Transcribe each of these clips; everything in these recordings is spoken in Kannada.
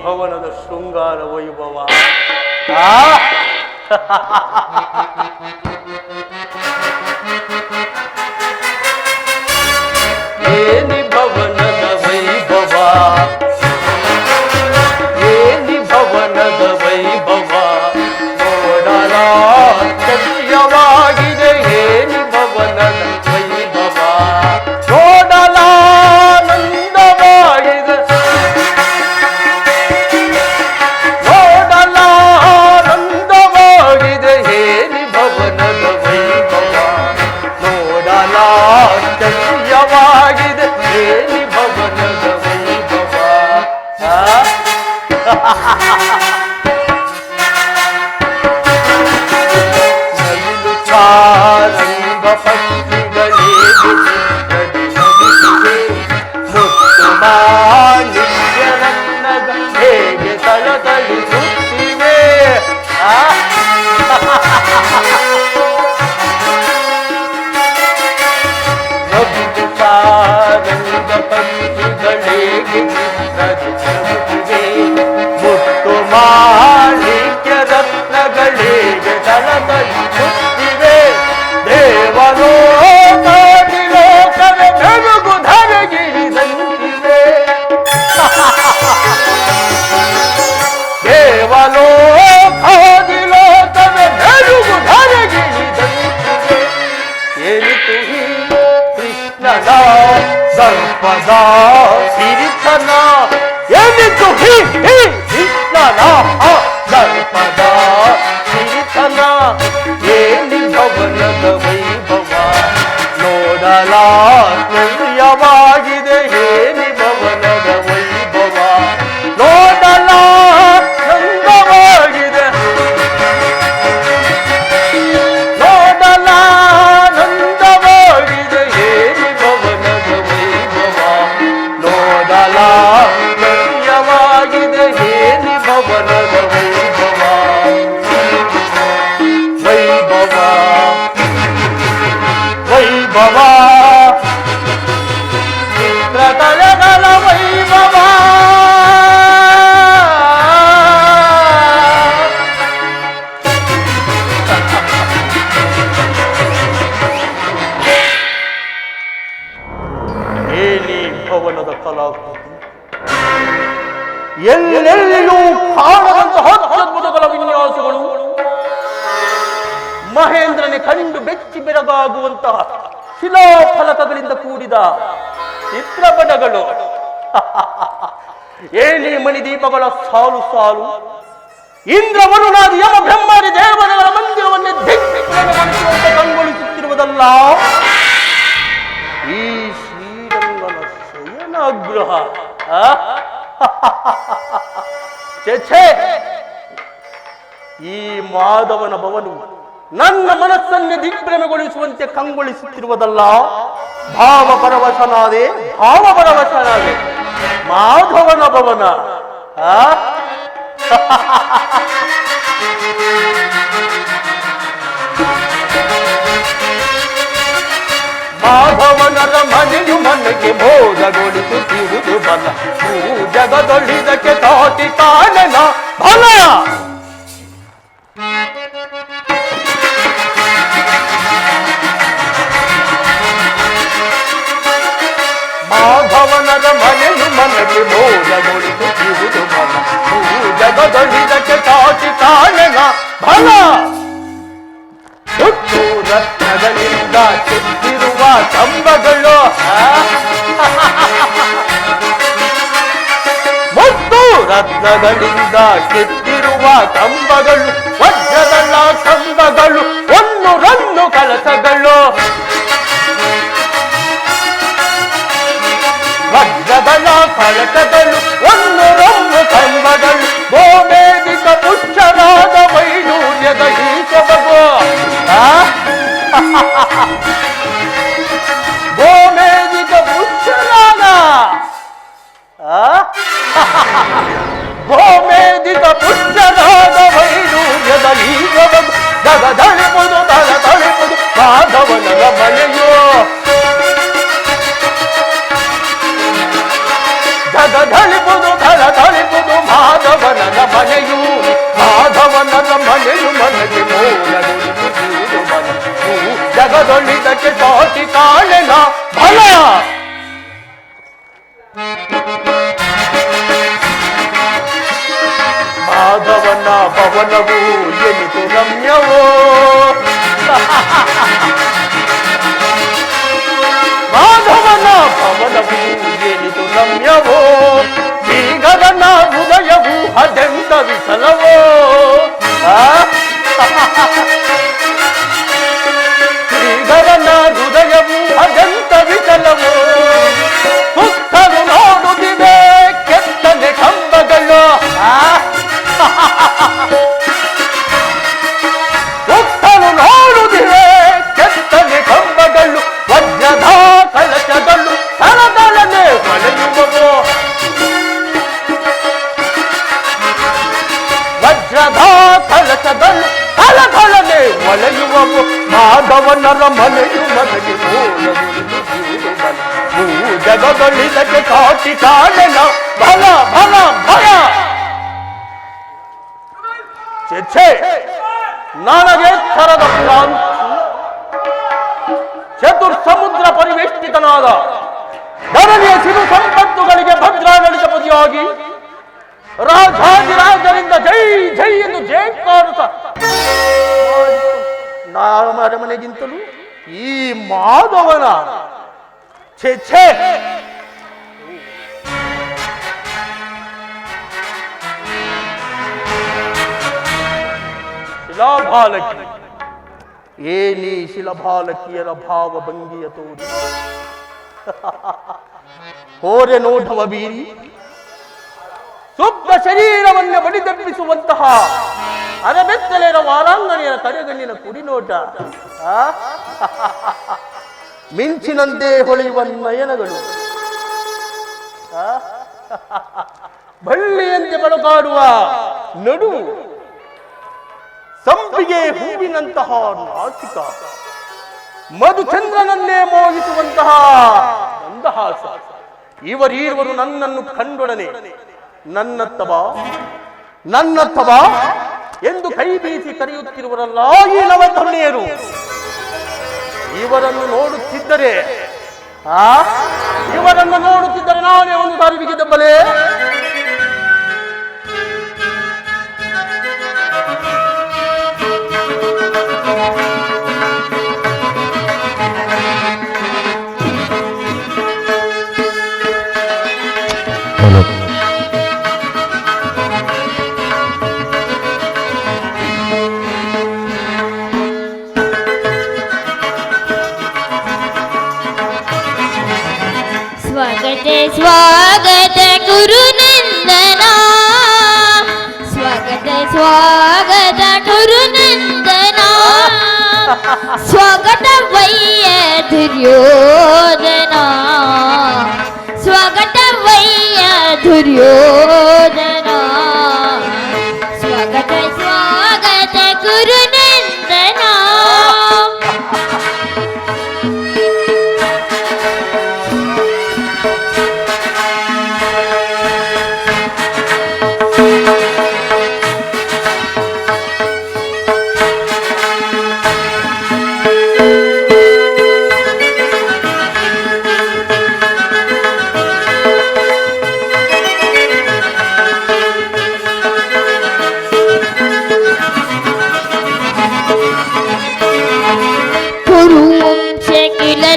ಭವನದ ಶೃಂಗಾರ ವೈಭವ. ಏನಿ ಭವನದ ವೈಭವ, ಏನಿ ಭವನದ ವೈಭವ, ನೋಡಲಾಗಿದೆ ಏನಿ ಭವನದ ವೈಭವ, ನೋಡಲಾನಂದವಾಗಿದೆ, ನೋಡಲಾನಂದವಾಗಿದೆ ಏನಿ ಭವನದ ವೈಭವ, ನೋಡಲಾಶ್ಚರ್ಯವಾಗಿದೆ ಏನಿ ಭವನದ ವೈಭವ. ನವಿಲು ಚಾರಂಗ ಪಕ್ಷಿಗಳಿಗೆ ಮುತ್ತು ಮಾಣಿಕ್ಯ ರತ್ನಗ ಹೇಗೆ ತಳತಳಿಸುತ್ತಿವೆ. ನವಿಲು ಚಾರಂಗ ಪಕ್ಷಿಗಳಿಗೆ ಮುತ್ತು ಮಾಣಿಕ್ಯ ರತ್ನಗಳಿಗೆ ತಳತಳಿಸುತ್ತಿವೆ. ದೇವಲೋಕವೇ ಬೆಳಗು ಧರೆಗಿಳಿದಂತಿವೆ. ದೇವಲೋಕವೇ ಬೆಳಗು ಧರೆಗಿಳಿದಂತಿವೆ. ಏನಿತು ಕೃಷ್ಣನ ಸರ್ಪದ ಸಿರಿತನ, ಏನಿತು ಕೃಷ್ಣನ ಸರ್ಪದ ಸಿರಿತನ, ಏನಿ ಭವನದ ವೈಭವ, ನೋಡಲಾಶ್ಚರ್ಯವಾಗಿದೆ ಏನಿ ಭವನದ ವೈಭವ, ನೋಡಲಾನಂದವಾಗಿದೆ, ನೋಡಲಾನಂದವಾಗಿದೆ ಏನಿ ಭವನದ ವೈಭವ, ನೋಡಲಾಶ್ಚರ್ಯವಾಗಿದೆ ಏನಿ ಭವನದ ವೈಭವ. ವೈಭವ ವೈಭವ ಚಿತ್ರತಳಗಳ ವೈಭವ, ಏನಿ ಭವನದ ಕಲಾಕೃತಿ ಎಲ್ಲೆಲ್ಲಿಯೂ ಕಾಣದಂತಹ ಅದ್ಭುತಗಳ ವಿನ್ಯಾಸಗಳು, ಮಹೇಂದ್ರನೇ ಕಂಡು ಬೆಚ್ಚಿ ಬೆರಗಾಗುವಂತಹ ಶಿಲಾಫಲಕಗಳಿಂದ ಕೂಡಿದ ಚಿತ್ರಪಟಗಳು, ಏನಿ ಮಣಿದೀಪಗಳ ಸಾಲು ಸಾಲು, ಇಂದ್ರ ವರುಣಾದಿ ಯಮ ಬ್ರಹ್ಮಾದಿ ದೇವತೆಗಳ ಮಂದಿರವನ್ನೇ ದಿಗ್ವಿಜಯಗೊಳಿಸುವಂತೆ ಕಂಗೊಳಿಸುತ್ತಿರುವುದಲ್ಲ ಈ ಶ್ರೀರಂಗನ ಶಯನಾಗ್ರಹ. ಛೇ, ಈ ಮಾಧವನ ಭವನವು ನನ್ನ ಮನಸ್ಸನ್ನೇ ದಿಗ್ಭ್ರಮೆಗೊಳಿಸುವಂತೆ ಕಂಗೊಳಿಸುತ್ತಿರುವುದಲ್ಲ. ಭಾವಪರವಶನಾದೆ ಮಾಧವನ ಭವನ. ಮಾಧವನರ ಮನೆಯು ಮನೆಗೆ ಬೋಧಗೊಳಿಸುತ್ತಿರುವುದು ಬಲ, ಜಗದೊಳಿದಕ್ಕೆ ತಾಟಿ ಕಾಣನ ಬಲ. ಮಾಧವನರ ಮನೆಯು ಮನೆಗೆ ಬೋಧಗೊಳಿಸುತ್ತಿರುವುದು ಬಲ, ಜಗದೊಳಿದಕ್ಕೆ ತಾಟಿ ಕಾಣನ ಬಲ. ಮುತ್ತು ರತ್ನಗಳಿಂದ ಕೆತ್ತಿರುವ ಕಂಬಗಳು, ಮುತ್ತು ರತ್ನಗಳಿಂದ ಕೆತ್ತಿರುವ ಕಂಬಗಳು, ವಜ್ರದಲ್ಲ ಕಂಬಗಳು, ಒಂದೊಂದು ಕಳಸಗಳು, ವಜ್ರದಲ್ಲ ಕಳಸಗಳು, ಒಂದೊಂದು ಕಂಬಗಳು, ಗೋಮೇದಿಕ ಪುಷ್ಯರಾದ ವೈಡೂರ್ಯದ ಈ ಸೊಬಗು. ಗೋಮೇದಿಕ ಪುಷ್ಯರಾದ, ಗೋಮೇದಿಕ ಪುಷ್ಯರಾದ ವೈಡೂರ್ಯದ ಈ ಸೊಬಗು, ಜಗದಳಿಪುದು ತಳ ತಳಿಪುದು ಮಾಧವನರ ಮನೆಯೋ, ಜಗದಳಿಪುದು ತಳ ತಳಿಪುದು ಮಾಧವ ಪದವು ಏನಿದು ರಮ್ಯವೋ ಶ್ರೀಗರನ ಹೃದಯವು ಅದೆಂತ ವಿಫಲವೋ ಶ್ರೀಗರನ ಹೃದಯವು ಅದೆಂತ ವಿಫಲವೋ ಸುತ್ತಲು ನೋಡುತ್ತಿದೆ ಕೆತ್ತನೆ ಕಂಬಗಳು ಸುತ್ತಲು ನೋಡುತ್ತಿವೆ ಕೆತ್ತನೆ ಕಂಬಗಳು ವಜ್ರದ ಕಲಶಗಳು ತಳತಳನೆ ಹೊಳೆಯುವವು ವಜ್ರದ ಕಲಶಗಳು ತಳತಳನೆ ಹೊಳೆಯುವವು ಮಾಧವನರ ಮನೆಯು ಮನೆಗೆ ಜಗದೊಳಿದಕ್ಕೆ ಸಾಟಿ ಕಾಣೆನ ಬಲ ಬಲ ಭಯ ಛೇ ನನಗೆ ಥರದ ಪ್ರಾಂತ ಚತುರ್ಸಮುದ್ರ ಪರಿವೇಷ್ಟಿತನಾದ ಧರಣಿಯ ಸಿರು ಸಂಪತ್ತುಗಳಿಗೆ ಭದ್ರಾಡಳಿತಪತಿಯಾಗಿ ರಾಜಾದಿರಾಜರಿಂದ ಜೈ ಜೈ ಎಂದು ಜಯಕಾರ ಅರಮನೆಗಿಂತಲೂ ಈ ಮಾಧವನ ಛೇ ಛೇ ಶಿಲಾಬಾಲಕಿ ಏನಿ ಶಿಲಭಾಲಕಿಯರ ಭಾವ ಭಂಗಿಯ ತೋರಿ ಹೋರೆ ನೋಟವ ಬೀರಿ ಸುಪ್ತ ಶರೀರವನ್ನು ಬಡಿದೆಬ್ಬಿಸುವಂತಹ ಅರಬೆತ್ತಲೆಯ ವಾರಾಂಗಣಿಯರ ಕರೆಗಣ್ಣಿನ ಕುಡಿನೋಟ ಮಿಂಚಿನಂತೆ ಹೊಳೆಯುವ ನಯನಗಳು ಬಳ್ಳಿಯಂತೆ ಬಳುಕಾಡುವ ನಡು ಸಂಪಿಗೆ ಹೂವಿನಂತಹ ನಾಸಿಕ ಮಧುಚಂದ್ರನನ್ನೇ ಮೋಹಿಸುವಂತಹ ಮಂದಹಾಸ ಇವರೀರ್ವರು ನನ್ನನ್ನು ಕಂಡೊಡನೆ ನನ್ನತ್ತ ಬಾ ಎಂದು ಕೈ ಬೀಸಿ ಕರೆಯುತ್ತಿರುವರಲ್ಲ ಈ ನವಧರ್ಣಿಯರು ಇವರನ್ನು ನೋಡುತ್ತಿದ್ದರೆ ನಾನೇ ಒಂದು ಸಾರಿ ಬಿಗಿದಬ್ಬಲೇ स्वागत गुरुनंदना स्वागत गुरुनंदना स्वागत वैय दुर्योधना स्वागत वैय दुर्योधना स्वागत गुरुनंदना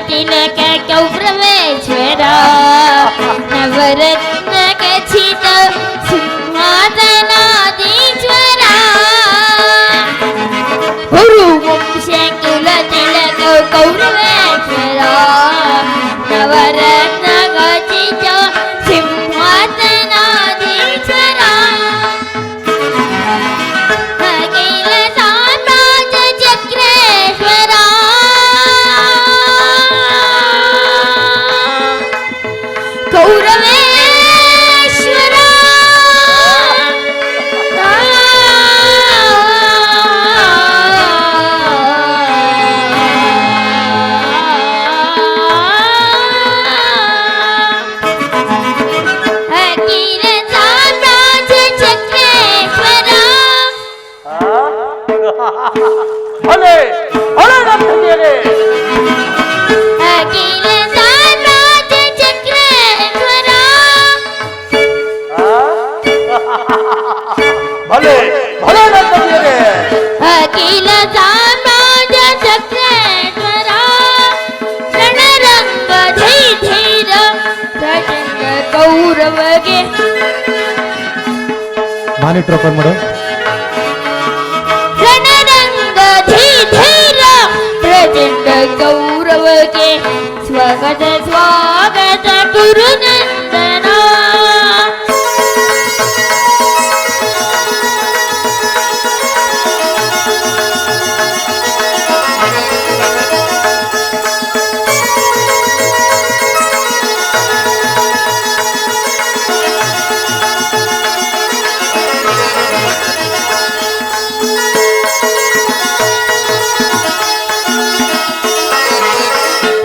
तिलक गौरवेश्वरा नवरत्न खचित सिंहासनाधीश्वरा गुरुवंश कुल तिलक गौरवेश्वरा नवरत्न खचित सिंहासनाधीश्वरा अखिल साम्राज्य चक्रेश्वरा गौरवेश्वरा अखिल साम्राज्य चक्रेश्वरा भले भले नर्तकियरे अखिल साम्राज्य चक्रेश्वरा ಗೌರವಗೆ ಮಾನಿಟರ್ ಓಪನ್ ಮಾಡು. ರಣರಂಗ ಧೀರ ಪ್ರಚಂಡ ಗೌರವಗೆ ಸ್ವಾಗತ ಸ್ವಾಗತ ಗುರುನಂದನ.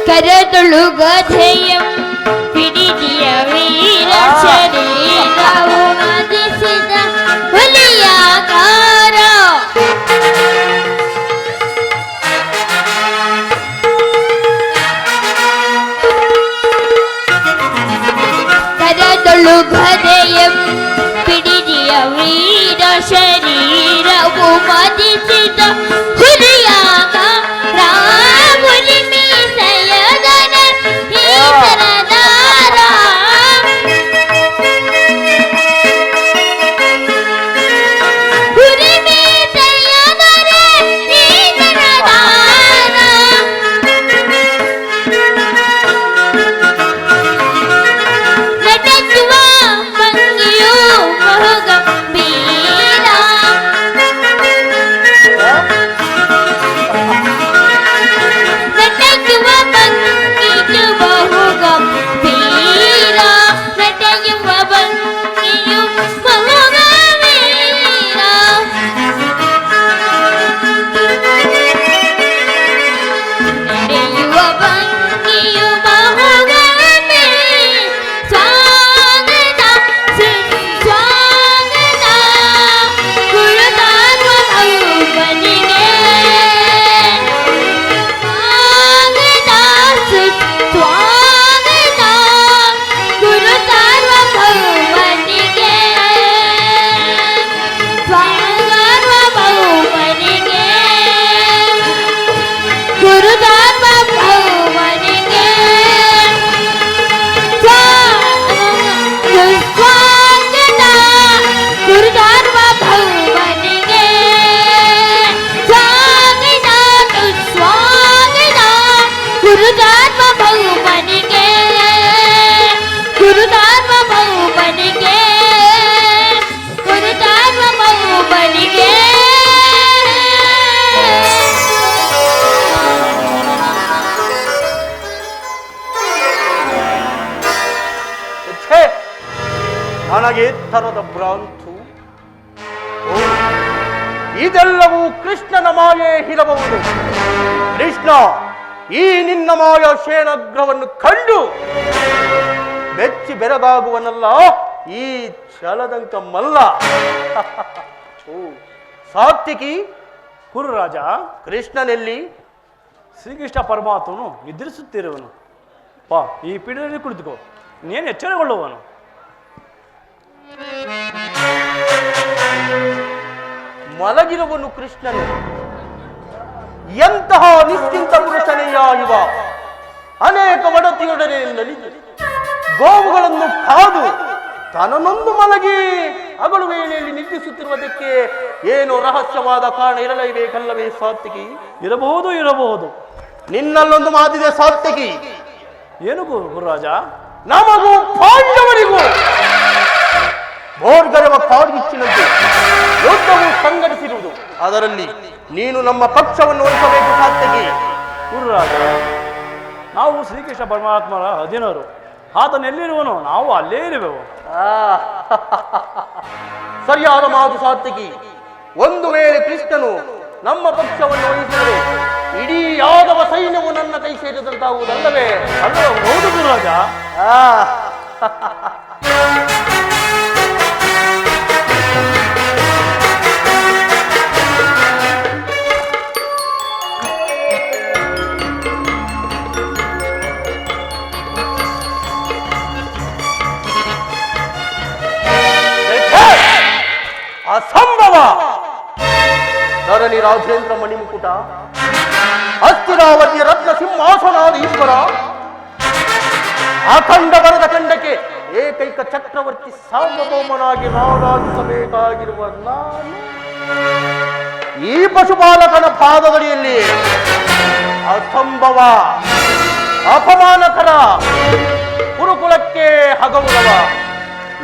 ಕರದೊಳು ಗಧೆಯಂ ಹಿಡಿದಿಯ ವೀರ ಶರೀರವು ಮದಿಸಿದ ಹುಲಿಯಾಕಾರ. ಕರದೊಳು ಗಧೆಯಂ ಹಿಡಿದಿಯ ವೀರ ಶರೀರವು ಮದಿಸಿದ ಹುಲಿಯಾಕಾರ. ನನಗೆ ತರದ ಭ್ರಾಂತು. ಇದೆಲ್ಲವೂ ಕೃಷ್ಣನ ಮಾಯೆ ಇರಬಹುದು. ಕೃಷ್ಣ ಈ ನಿನ್ನ ಮಾಯ ಶೇಣಗ್ರಹವನ್ನು ಕಂಡು ಬೆಚ್ಚಿ ಬೆರಗಾಗುವನಲ್ಲ ಈ ಛಲದಂಕ ಮಲ್ಲ. ಸಾತ್ವಿಕಿ ಕುರುರಾಜ, ಕೃಷ್ಣನೆಲ್ಲಿ? ಶ್ರೀಕೃಷ್ಣ ಪರಮಾತ್ಮನು ನಿದ್ರಿಸುತ್ತಿರುವನು. ಪಾ, ಈ ಪೀಠದಲ್ಲಿ ಕುಳಿತುಕೋ, ನೀನು ಎಚ್ಚರಗೊಳ್ಳುವನು. ಮಲಗಿರುವನು ಕೃಷ್ಣನು. ಎಂತಹ ನಿಶ್ಚಿಂತ ಪುರುಷನೆಯ ಇವ. ಅನೇಕ ಒಡತಿಯೊಡನೆ ನಲಿದು ಗೋವುಗಳನ್ನು ಕಾದು ತನ್ನೊಂದು ಮಲಗಿ ಹಗಲು ವೇಳೆಯಲ್ಲಿ ನಿದ್ರಿಸುತ್ತಿರುವುದಕ್ಕೆ ಏನೋ ರಹಸ್ಯವಾದ ಕಾರಣ ಇರಲೇಬೇಕಲ್ಲವೇ ಸಾತ್ವಿಕಿ? ಇರಬಹುದು. ನಿನ್ನಲ್ಲೊಂದು ಮಾತಿದೆ ಸಾತ್ವಿಕಿ. ಏನು ಗುರುರಾಜ? ನಮಗೂ ಪಾಂಡವರಿಗೂ ಬೋರ್ಗರವ ಕಾಡ್ಗಿಚ್ಚಿನಂತೆ ಯುದ್ಧವು ಸಂಘಟಿಸಿರುವುದು. ಅದರಲ್ಲಿ ನೀನು ನಮ್ಮ ಪಕ್ಷವನ್ನು ವಹಿಸಬೇಕು ಸಾತ್ವಿಕಿ. ಗುರುರಾಜ, ನಾವು ಶ್ರೀಕೃಷ್ಣ ಪರಮಾತ್ಮರ ಅಧೀನರು. ಆತನೆಲ್ಲಿರುವನು, ನಾವು ಅಲ್ಲೇ ಇರುವೆವು. ಸರಿಯಾದ ಮಾತು ಸಾತ್ವಿಕಿ. ಒಂದು ವೇಳೆ ಕೃಷ್ಣನು ನಮ್ಮ ಪಕ್ಷವನ್ನು ವಹಿಸಿದರೆ ಇಡೀ ಯಾದವ ಸೈನ್ಯವು ನನ್ನ ಕೈ ಸೇರಿದಂತಾಗುವುದಲ್ಲವೇ? ಹೌದು ಗುರುರಾಜ. ಅಸಂಭವ. ಧರಣಿ ರಾಜೇಂದ್ರ ಮಣಿಮುಕುಟ, ಹಸ್ತಿನಾವತಿಯ ರತ್ನ ಸಿಂಹಾಸನಾದ ಈಶ್ವರ, ಅಖಂಡ ಬರದ ಖಂಡಕ್ಕೆ ಏಕೈಕ ಚಕ್ರವರ್ತಿ ಸಾರ್ವಭೌಮನಾಗಿ ರಾರಾಜಿಸಬೇಕಾಗಿರುವ ನಾನು ಈ ಪಶುಪಾಲಕನ ಪಾದದಡಿಯಲ್ಲಿ ಅಸಂಭವ, ಅಪಮಾನಕರ, ಗುರುಕುಲಕ್ಕೆ ಹಗೌರವ,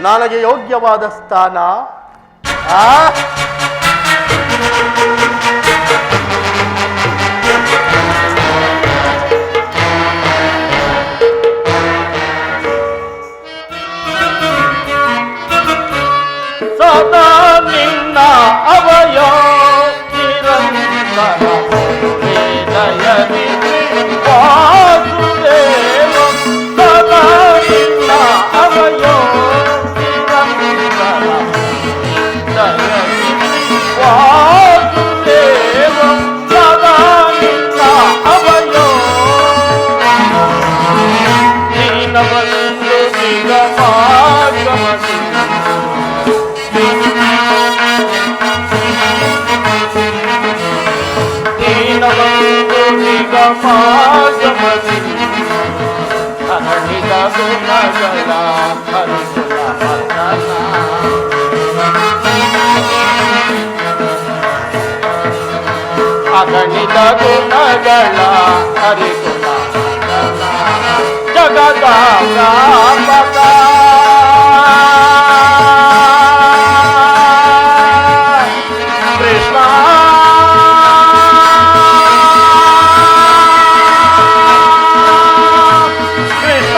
ನನಗೆ ಯೋಗ್ಯವಾದ ಸ್ಥಾನ ಸದಾ ನಿನ್ನ ಅವಯೋ ನಿರಂತರ ಹೃದಯದಿ ವಾಸುದೇವ, ಸದಾ ನಿನ್ನ ಅವಯೋ ನಿರಂತರ ಹೃದಯದಿ ವಾಸುದೇವ, ಸದಾ ನಿನ್ನ ಅವಯೋ ನೀನವಂದು ನಿಗಮಾಗಮಸಿ ದೀನವಂದು ನಿಗಮಾಗಮಸಿ ಅರಳಿದ ಗುಣಗಳ ಹರಿಸುಲ ಮತನ, ಅಗಣಿತ ಗುಣಗಳ ಹರಿಸುಲ ಮತನ, ಜಗದ ವ್ಯಾಪಕ ಕೃಷ್ಣ ಕೃಷ್ಣ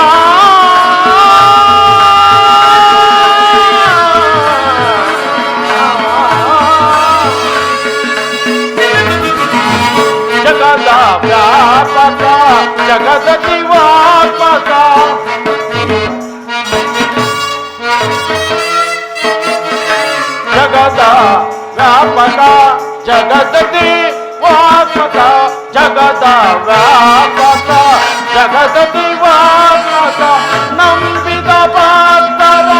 ಜಗದ ವ್ಯಾಪಕ ಜಗದ ದಿವಾತ್ಮಕ, ಜಗದ ವ್ಯಾಪಕ ಜಗದದಿ ವಾತ್ಮಕ, ಜಗದ ವ್ಯಾಪಕ ಜಗದದಿ ವಾತ್ಮಕ, ನಂಬಿದ ಭಕ್ತರ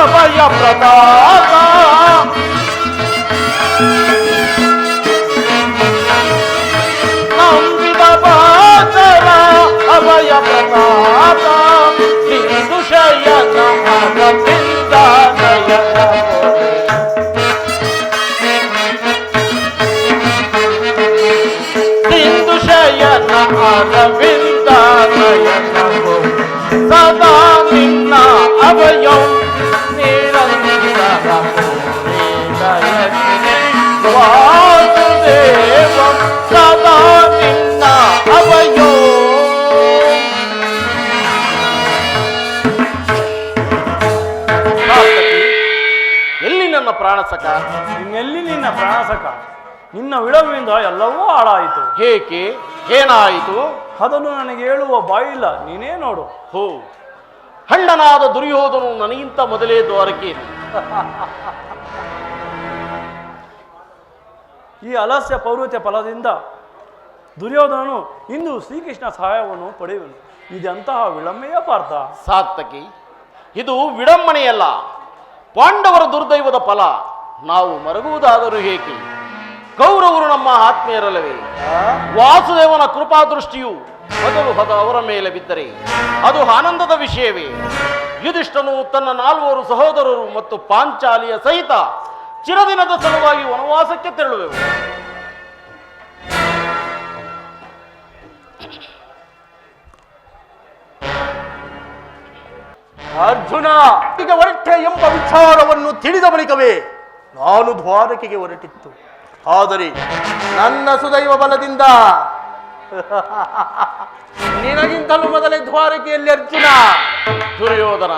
ಅಭಯ ಪ್ರದಾತ, ನಂಬಿದ ಭಕ್ತರ ಅಭಯ ಪ್ರದಾತ, ಸಿಂಧು ಶಯನ ಅರವಿಂದ ನಯನ ಶಯನ ಅರವಿಂದ ನಯನ ಸದಾ ನಿನ್ನ ಅವಯೋ ನಿರಂತರ ಹೃದಯದಿ ವಾಸುದೇವ, ಸದಾ ನಿನ್ನ ಅವಯೋ ಎಲ್ಲಿ ನನ್ನ ಪ್ರಾಣಸಕ, ಇನ್ನೆಲ್ಲಿ ನಿನ್ನ ಪ್ರಾಣಸಕ? ನಿನ್ನ ವಿಳವಿನಿಂದ ಎಲ್ಲವೂ ಹಾಳಾಯಿತು. ಏಕೆ? ಏನಾಯಿತು? ಅದನ್ನು ನನಗೆ ಹೇಳುವ ಬಾಯಿಲ್ಲ, ನೀನೇ ನೋಡು. ಹೋ, ಹಣ್ಣನಾದ ದುರ್ಯೋಧನು ನನಗಿಂತ ಮೊದಲೇ ದ್ವಾರಕೆ. ಈ ಅಲಸ್ಯ ಪೌರುತ್ಯ ಫಲದಿಂದ ದುರ್ಯೋಧನನು ಇಂದು ಶ್ರೀಕೃಷ್ಣ ಸಹಾಯವನ್ನು ಪಡೆಯುವನು. ಇದೆಂತಹ ವಿಳಂಬೆಯ ಪಾರ್ಥ? ಸಾರ್ಥಕಿ, ಇದು ವಿಡಂಬನೆಯಲ್ಲ, ಪಾಂಡವರ ದುರ್ದೈವದ ಫಲ. ನಾವು ಮರಗುವುದಾದರೂ ಏಕೆ? ಕೌರವರು ನಮ್ಮ ಆತ್ಮೀಯರಲ್ಲವೇ? ವಾಸುದೇವನ ಕೃಪಾದೃಷ್ಟಿಯು ಮೊದಲು ಅವರ ಮೇಲೆ ಬಿದ್ದರೆ ಅದು ಆನಂದದ ವಿಷಯವೇ. ಯುಧಿಷ್ಠನು ತನ್ನ 4 ಸಹೋದರರು ಮತ್ತು ಪಾಂಚಾಲಿಯ ಸಹಿತ ಚಿರದಿನದ ಸಲುವಾಗಿ ವನವಾಸಕ್ಕೆ ತೆರಳುವೆವು. ಅರ್ಜುನ ಈಗ ಹೊರಟೆ ಎಂಬ ವಿಚಾರವನ್ನು ತಿಳಿದ ಬಳಿಕವೇ ನಾನು ದ್ವಾರಕೆಗೆ ಹೊರಟಿತ್ತು. ಆದರೆ ನನ್ನ ಸುದೈವ ಬಲದಿಂದ ನಿನಗಿಂತಲೂ ಮೊದಲೇ ದ್ವಾರಕೆಯಲ್ಲಿ ಅರ್ಜುನ. ದುರ್ಯೋಧನ,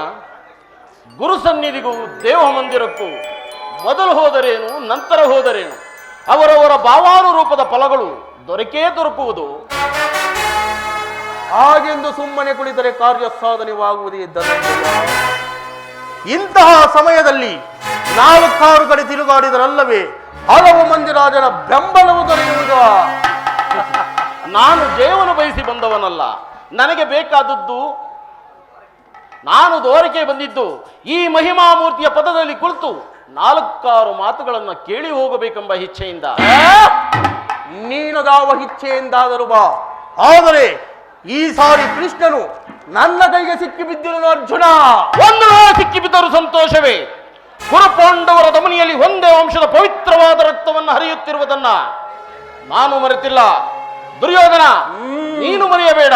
ಗುರು ಸನ್ನಿಧಿಗೂ ದೇವ ಮಂದಿರಕ್ಕೂ ಮೊದಲು ಹೋದರೇನು, ನಂತರ ಹೋದರೇನು, ಅವರವರ ಭಾವಾನುರೂಪದ ಫಲಗಳು ದೊರಕುವುದು. ಹಾಗೆಂದು ಸುಮ್ಮನೆ ಕುಳಿತರೆ ಕಾರ್ಯ ಸಾಧನೆವಾಗುವುದೇ ಧನಂಜಯ. ಇಂತಹ ಸಮಯದಲ್ಲಿ 4 ಕಡೆ ತಿರುಗಾಡಿದರಲ್ಲವೇ ಹಲವು ಮಂದಿ ರಾಜರ ಬೆಂಬಲವು ದೊರೆಯುವುದು. ನಾನು ಜಯವನ್ನು ಬಯಸಿ ಬಂದವನಲ್ಲ. ನನಗೆ ಬೇಕಾದದ್ದು, ನಾನು ದ್ವಾರಕೆ ಬಂದಿದ್ದು ಈ ಮಹಿಮಾಮೂರ್ತಿಯ ಪದದಲ್ಲಿ ಕುಳಿತು 4 ಮಾತುಗಳನ್ನು ಕೇಳಿ ಹೋಗಬೇಕೆಂಬ ಇಚ್ಛೆಯಿಂದ. ನೀನು ಯಾವ ಇಚ್ಛೆಯಿಂದಾದರೂ ಬಾ, ಆದರೆ ಈ ಸಾರಿ ಕೃಷ್ಣನು ನನ್ನ ಕೈಗೆ ಸಿಕ್ಕಿ ಬಿದ್ದಿರುವನು ಅರ್ಜುನ. ಒಂದು ಸಿಕ್ಕಿಬಿದ್ದರೂ ಸಂತೋಷವೇ. ಕುರುಪಾಂಡವರ ದಮನಿಯಲ್ಲಿ ಒಂದೇ ವಂಶದ ಪವಿತ್ರವಾದ ರಕ್ತವನ್ನು ಹರಿಯುತ್ತಿರುವುದನ್ನ ನಾನು ಮರೆತಿಲ್ಲ. ದುರ್ಯೋಧನ, ನೀನು ಮರೆಯಬೇಡ.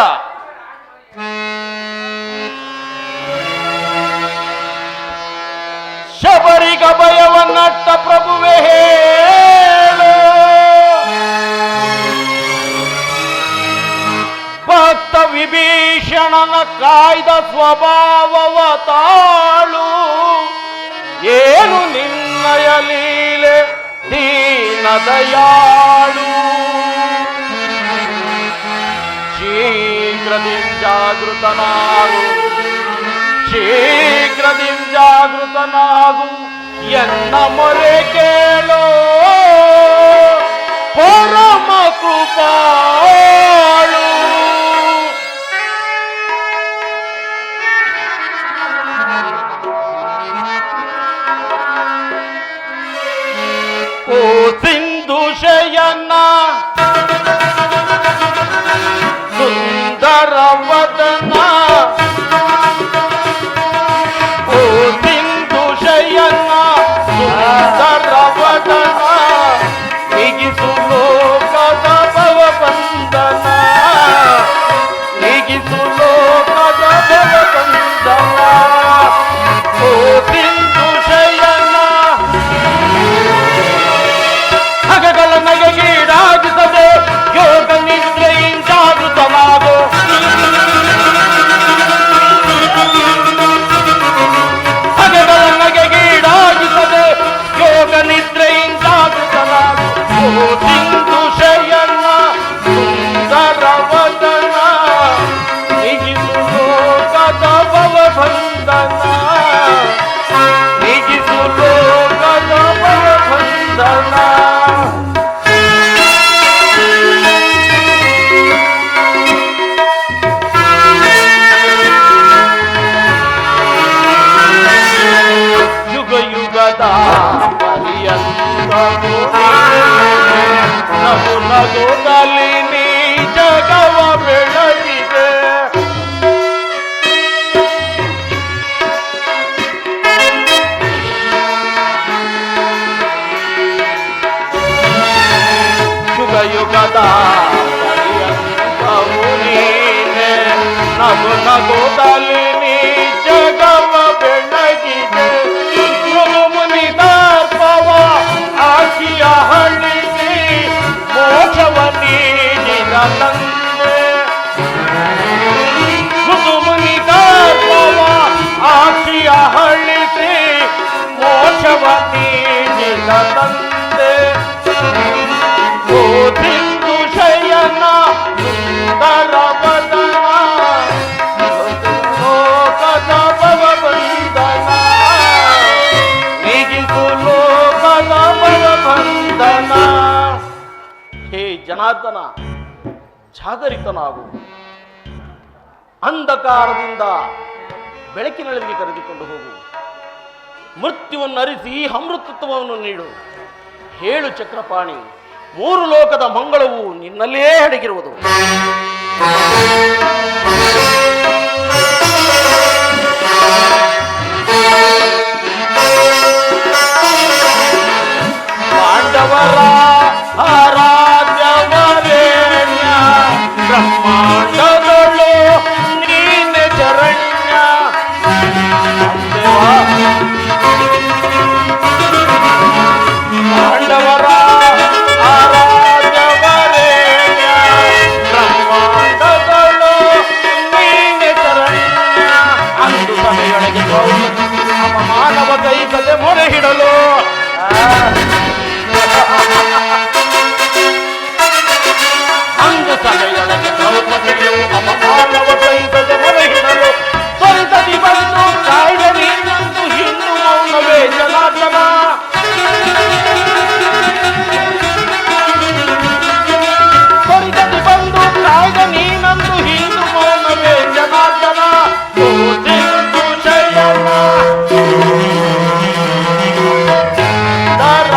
ಶಬರಿಗ ಭಯವನ್ನಟ್ಟ ಪ್ರಭುವೇ ಹೇಳು, ಭಕ್ತ ವಿಭೀಷಣನ ಕಾಯ್ದ ಸ್ವಭಾವವ ತಾಳು. ಏನು ನಿನ್ನಯ ಲೀಲೆ ದೀನ ದಯಾಳು. ಶೀಘ್ರದಿ ಜಾಗೃತನಾಗು, ಶೀಘ್ರದಿ ಜಾಗೃತನಾಗು, ಎನ್ನ ಮೊರೆ ಕೇಳೋ ಪರಮ ಕೃಪಾಳು. ಓ ಸಿಂಧು ಶಯನ ಸುಂದರ ವದನ, ಓ ಸಿಂಧು ಶಯನ ಸುಂದರ ವದನ, ಹಿಗಿಸು ಲೋಕದ ಭವ ಬಂಧನ, ಹಿಗಿಸು ಲೋಕದ ಭವ ಬಂಧನ. ಓ ಸಿಂಧು ಶಯನ ಹಗಗಳ ನಗೆಗೀಡಾಗಿಸದೆ ಯೋಗ ನಿದ್ರೆಯಿಂದ ಜಾಗೃತನಾಗೋ. ಹಗಗಳ ನಗೆಗೀಡಾಗಿಸದೆ ಯೋಗ ನಿದ್ರೆಯಿಂದ ಜಾಗೃತನಾಗೋ. ಓ ಸಿಂಧು ಶಯನ ಸುಂದರ ವದನ, ನಿಗಿಸು ಲೋಕದ ಭವ ಬಂಧನ, ನಿಗಿಸು ಲೋಕದ ಭವ ಬಂಧನ. ಯುಗ ಯುಗದ ಪರ್ಯಂತವೂ ನಗು ನಗುತ್ತಲಿ ನೀ ಜಗವ ಬೆಳಗಿದೆ. ಯುಗ ಯುಗದ ಪರ್ಯಂತವೂ ನೀನೆ, ನಗು ನಗುತ್ತಲಿ ನೀ ಜಗವ ಬೆಳಗಿದೆ. ಮೃದು ಮುನಿದಾರ್ಪವ ಆಕಿಯ ಹಳ್ಳಿಸಿ ಮೋಕ್ಷವ ನೀಡಿದ ತಂದೆ. ಮೃದು ಮುನಿದಾರ್ಪವ ಆಕಿಯ ಹಳ್ಳಿಸಿ ಮೋಕ್ಷವ ನೀಡಿದ ತಂದೆ. ಓ ಸಿಂಧು ಶಯನ ಸುಂದರ ವದನ, ಲೋಕದ ಭವ ಬಂಧನ, ನಿಗಿಸು ಲೋಕದ ಭವ ಬಂಧನ. ಹೇ ಜನಾರ್ದನ, ಜಾಗರಿತನಾಗು. ಅಂಧಕಾರದಿಂದ ಬೆಳಕಿನೊಳಗೆ ಕರೆದುಕೊಂಡು ಹೋಗು. ಮೃತ್ಯುವನ್ನು ಅರಿಸಿ ಅಮೃತತ್ವವನ್ನು ನೀಡು. ಹೇಳು ಚಕ್ರಪಾಣಿ, ಮೂರು ಲೋಕದ ಮಂಗಳವು ನಿನ್ನಲ್ಲೇ ಅಡಗಿರುವುದು. ಪಾಂಡವರ ಆರಾಧ್ಯವರೇಣ್ಯ, ಬ್ರಹ್ಮಾಂಡದೊಳು ನೀನೆ ಶರಣ್ಯ. ಪಾಂಡವರ ಆರಾಧ್ಯವರೇಣ್ಯ, ಬ್ರಹ್ಮಾಂಡದೊಳು ನೀನೆ ಶರಣ್ಯ. ಅಂದು ಸಭೆಯೊಳಗೆ ಮಾನವ ದೈವತೆ ಮೊರೆ ಹಿಡಲು ಅಂದು ಸಭೆಯೊಳಗೆ ದ್ರೌಪದಿಯು ಅಪಮಾನವ ಸಹಿಸದೆ ಮೊರೆ ಹಿಡಲು ತ್ವರಿತದಿ ಬಂದು ಕಾಯ್ದ ನೀನಂದು ಹಿಂದೂ ಮೌನವೇ ಜನಾರ್ದನ. ತ್ವರಿತದಿ ಬಂದು ಕಾಯ್ದ ನೀನಂದು ಹಿಂದೂ ಮೌನವೇ ಜನಾರ್ದನ. ಓ ಸಿಂಧು ಶಯನ ಸುಂದರ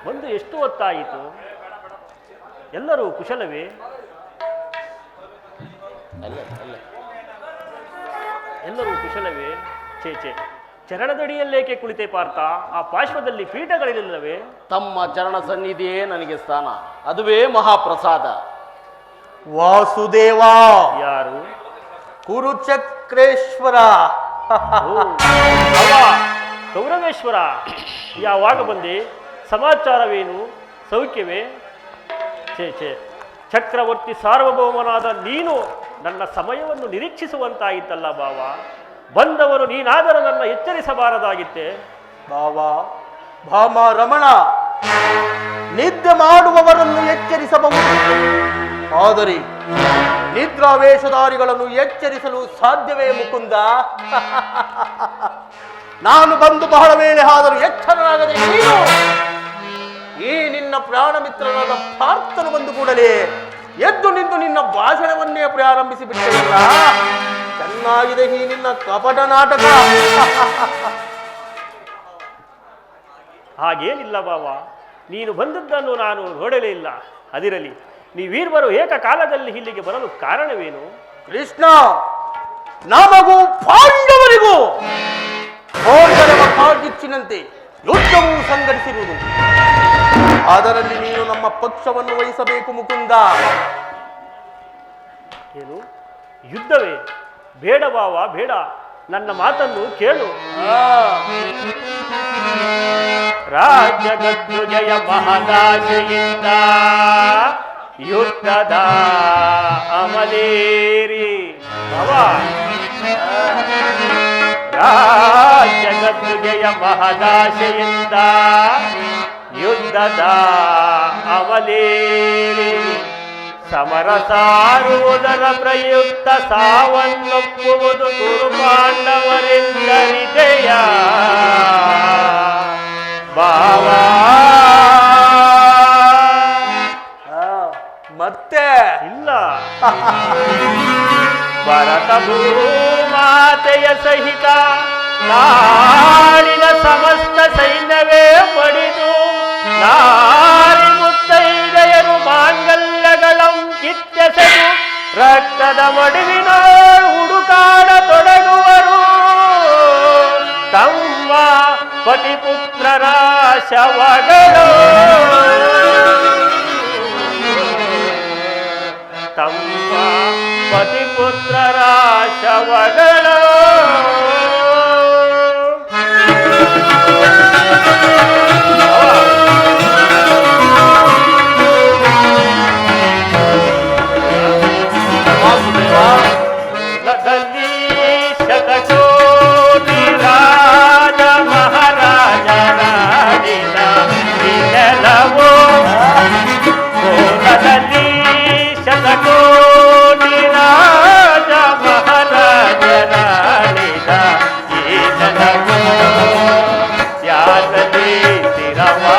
ಬಂದು ಎಷ್ಟು ಹೊತ್ತಾಯಿತು? ಎಲ್ಲರೂ ಕುಶಲವೇ? ಎಲ್ಲರೂ ಕುಶಲವೇ? ಚೇಚೆ, ಚರಣದಡಿಯಲ್ಲೇಕೆ ಕುಳಿತೆ ಪಾರ್ಥ? ಆ ಪಾರ್ಶ್ವದಲ್ಲಿ ಪೀಠಗಳಿಲ್ಲವೇ? ತಮ್ಮ ಚರಣ ಸನ್ನಿಧಿಯೇ ನನಗೆ ಸ್ಥಾನ, ಅದುವೇ ಮಹಾಪ್ರಸಾದ. ವಾಸುದೇವ. ಯಾರು? ಕುರುಚಕ್ರೇಶ್ವರ. ಓ, ಅವ ಕೌರವೇಶ್ವರ, ಯಾವಾಗ ಬಂದೆ? ಸಮಾಚಾರವೇನು? ಸೌಖ್ಯವೇ? ಛೇ, ಚಕ್ರವರ್ತಿ ಸಾರ್ವಭೌಮನಾದ ನೀನು ನನ್ನ ಸಮಯವನ್ನು ನಿರೀಕ್ಷಿಸುವಂತಾಯಿತಲ್ಲ ಭಾವ. ಬಂದವರು ನೀನಾದರೂ ನನ್ನ ಎಚ್ಚರಿಸಬಾರದಾಗಿತ್ತೆ. ಭಾವ, ಭಾಮ ರಮಣ, ನಿದ್ದೆ ಮಾಡುವವರನ್ನು ಎಚ್ಚರಿಸಬಹುದು, ಆದರೆ ನಿದ್ರಾವೇಶಧಾರಿಗಳನ್ನು ಎಚ್ಚರಿಸಲು ಸಾಧ್ಯವೇ ಮುಕುಂದ? ನಾನು ಬಂದು ಬಹಳ ವೇಳೆ ಆದರೂ ಎಚ್ಚರನಾಗದೆ ನೀನು ಈ ನಿನ್ನ ಪ್ರಾಣ ಮಿತ್ರನಾದ ಪಾರ್ಥನು ಬಂದು ಕೂಡಲೇ ಎದ್ದು ನಿಂತು ನಿನ್ನ ಭಾಷಣವನ್ನೇ ಪ್ರಾರಂಭಿಸಿ ಬಿಟ್ಟೆಯಲ್ಲ. ಚೆನ್ನಾಗಿದೆ ಈ ನಿನ್ನ ಕಪಟ ನಾಟಕ. ಹಾಗೇನಿಲ್ಲ ಬಾವ, ನೀನು ಬಂದದ್ದನ್ನು ನಾನು ನೋಡಲೇ ಇಲ್ಲ. ಅದಿರಲಿ, ನೀವೀರ್ವರು ಏಕಕಾಲದಲ್ಲಿ ಇಲ್ಲಿಗೆ ಬರಲು ಕಾರಣವೇನು? ಕೃಷ್ಣ, ನಮಗೂ ಪಾಂಡವರಿಗೂ ಕಾಡ್ಗಿಚ್ಚಿನಂತೆ ಯುದ್ಧವೂ ಸಂಘಟಿಸಿರುವುದು. ಅದರಲ್ಲಿ ನೀನು ನಮ್ಮ ಪಕ್ಷವನ್ನು ವಹಿಸಬೇಕು ಮುಕುಂದ. ಏನು ಯುದ್ಧವೇ? ಬೇಡ ಬಾವ, ಬೇಡ. ನನ್ನ ಮಾತನ್ನು ಕೇಳು. ರಾಜ್ಯಗದ್ದು ಜಯ ಮಹದಾಶೆಯಿಂದ ಯುದ್ಧದ ಅಮಲೇರಿ ಭವ. ರಾಜ್ಯಗದ್ದು ಜಯ ಮಹದಾಶೆಯಿಂದ ಯುದ್ಧದ ಅವಲೇರಿ ಸಮರ ಸಾರುವುದರ ಪ್ರಯುಕ್ತ ಸಾವನ್ನೊಪ್ಪುವುದು ಕುರು ಪಾಂಡವರೆಂದರಿದೆಯ ಭಾವ. ಮತ್ತೆ ಇಲ್ಲ, ಭರತ ಭೂಮಾತೆಯ ಸಹಿತ ನಾಡಿನ ಸಮಸ್ತ ಸೈನ್ಯವೇ ಪಡಿದು ನಾರಿ ಮುತ್ತೈದೆಯರು ಮಾಂಗಲ್ಯಗಳಂ ಕಿತ್ತೆಸೆದು ರಕ್ತದ ಮಡುವಿನ ಹುಡುಕಾಡ ತೊಡಗುವರು. ತಮ್ಮ ಪತಿಪುತ್ರರ ಶವಗಳು, ತಮ್ಮ ಪತಿಪುತ್ರರ ಶವಗಳು. ಶತಕೋಟಿ ರಾಜ ಮಹಾರಾಜರಾಡಿದ ನೆಲವೋ ಕೋಲದಲ್ಲಿ. ಶತಕೋಟಿ ರಾಜ ಮಹಾರಾಜರಾಡಿದ ಈ ನೆಲವೋ ಯಾತಲಿ ಸ್ಥಿರವಾ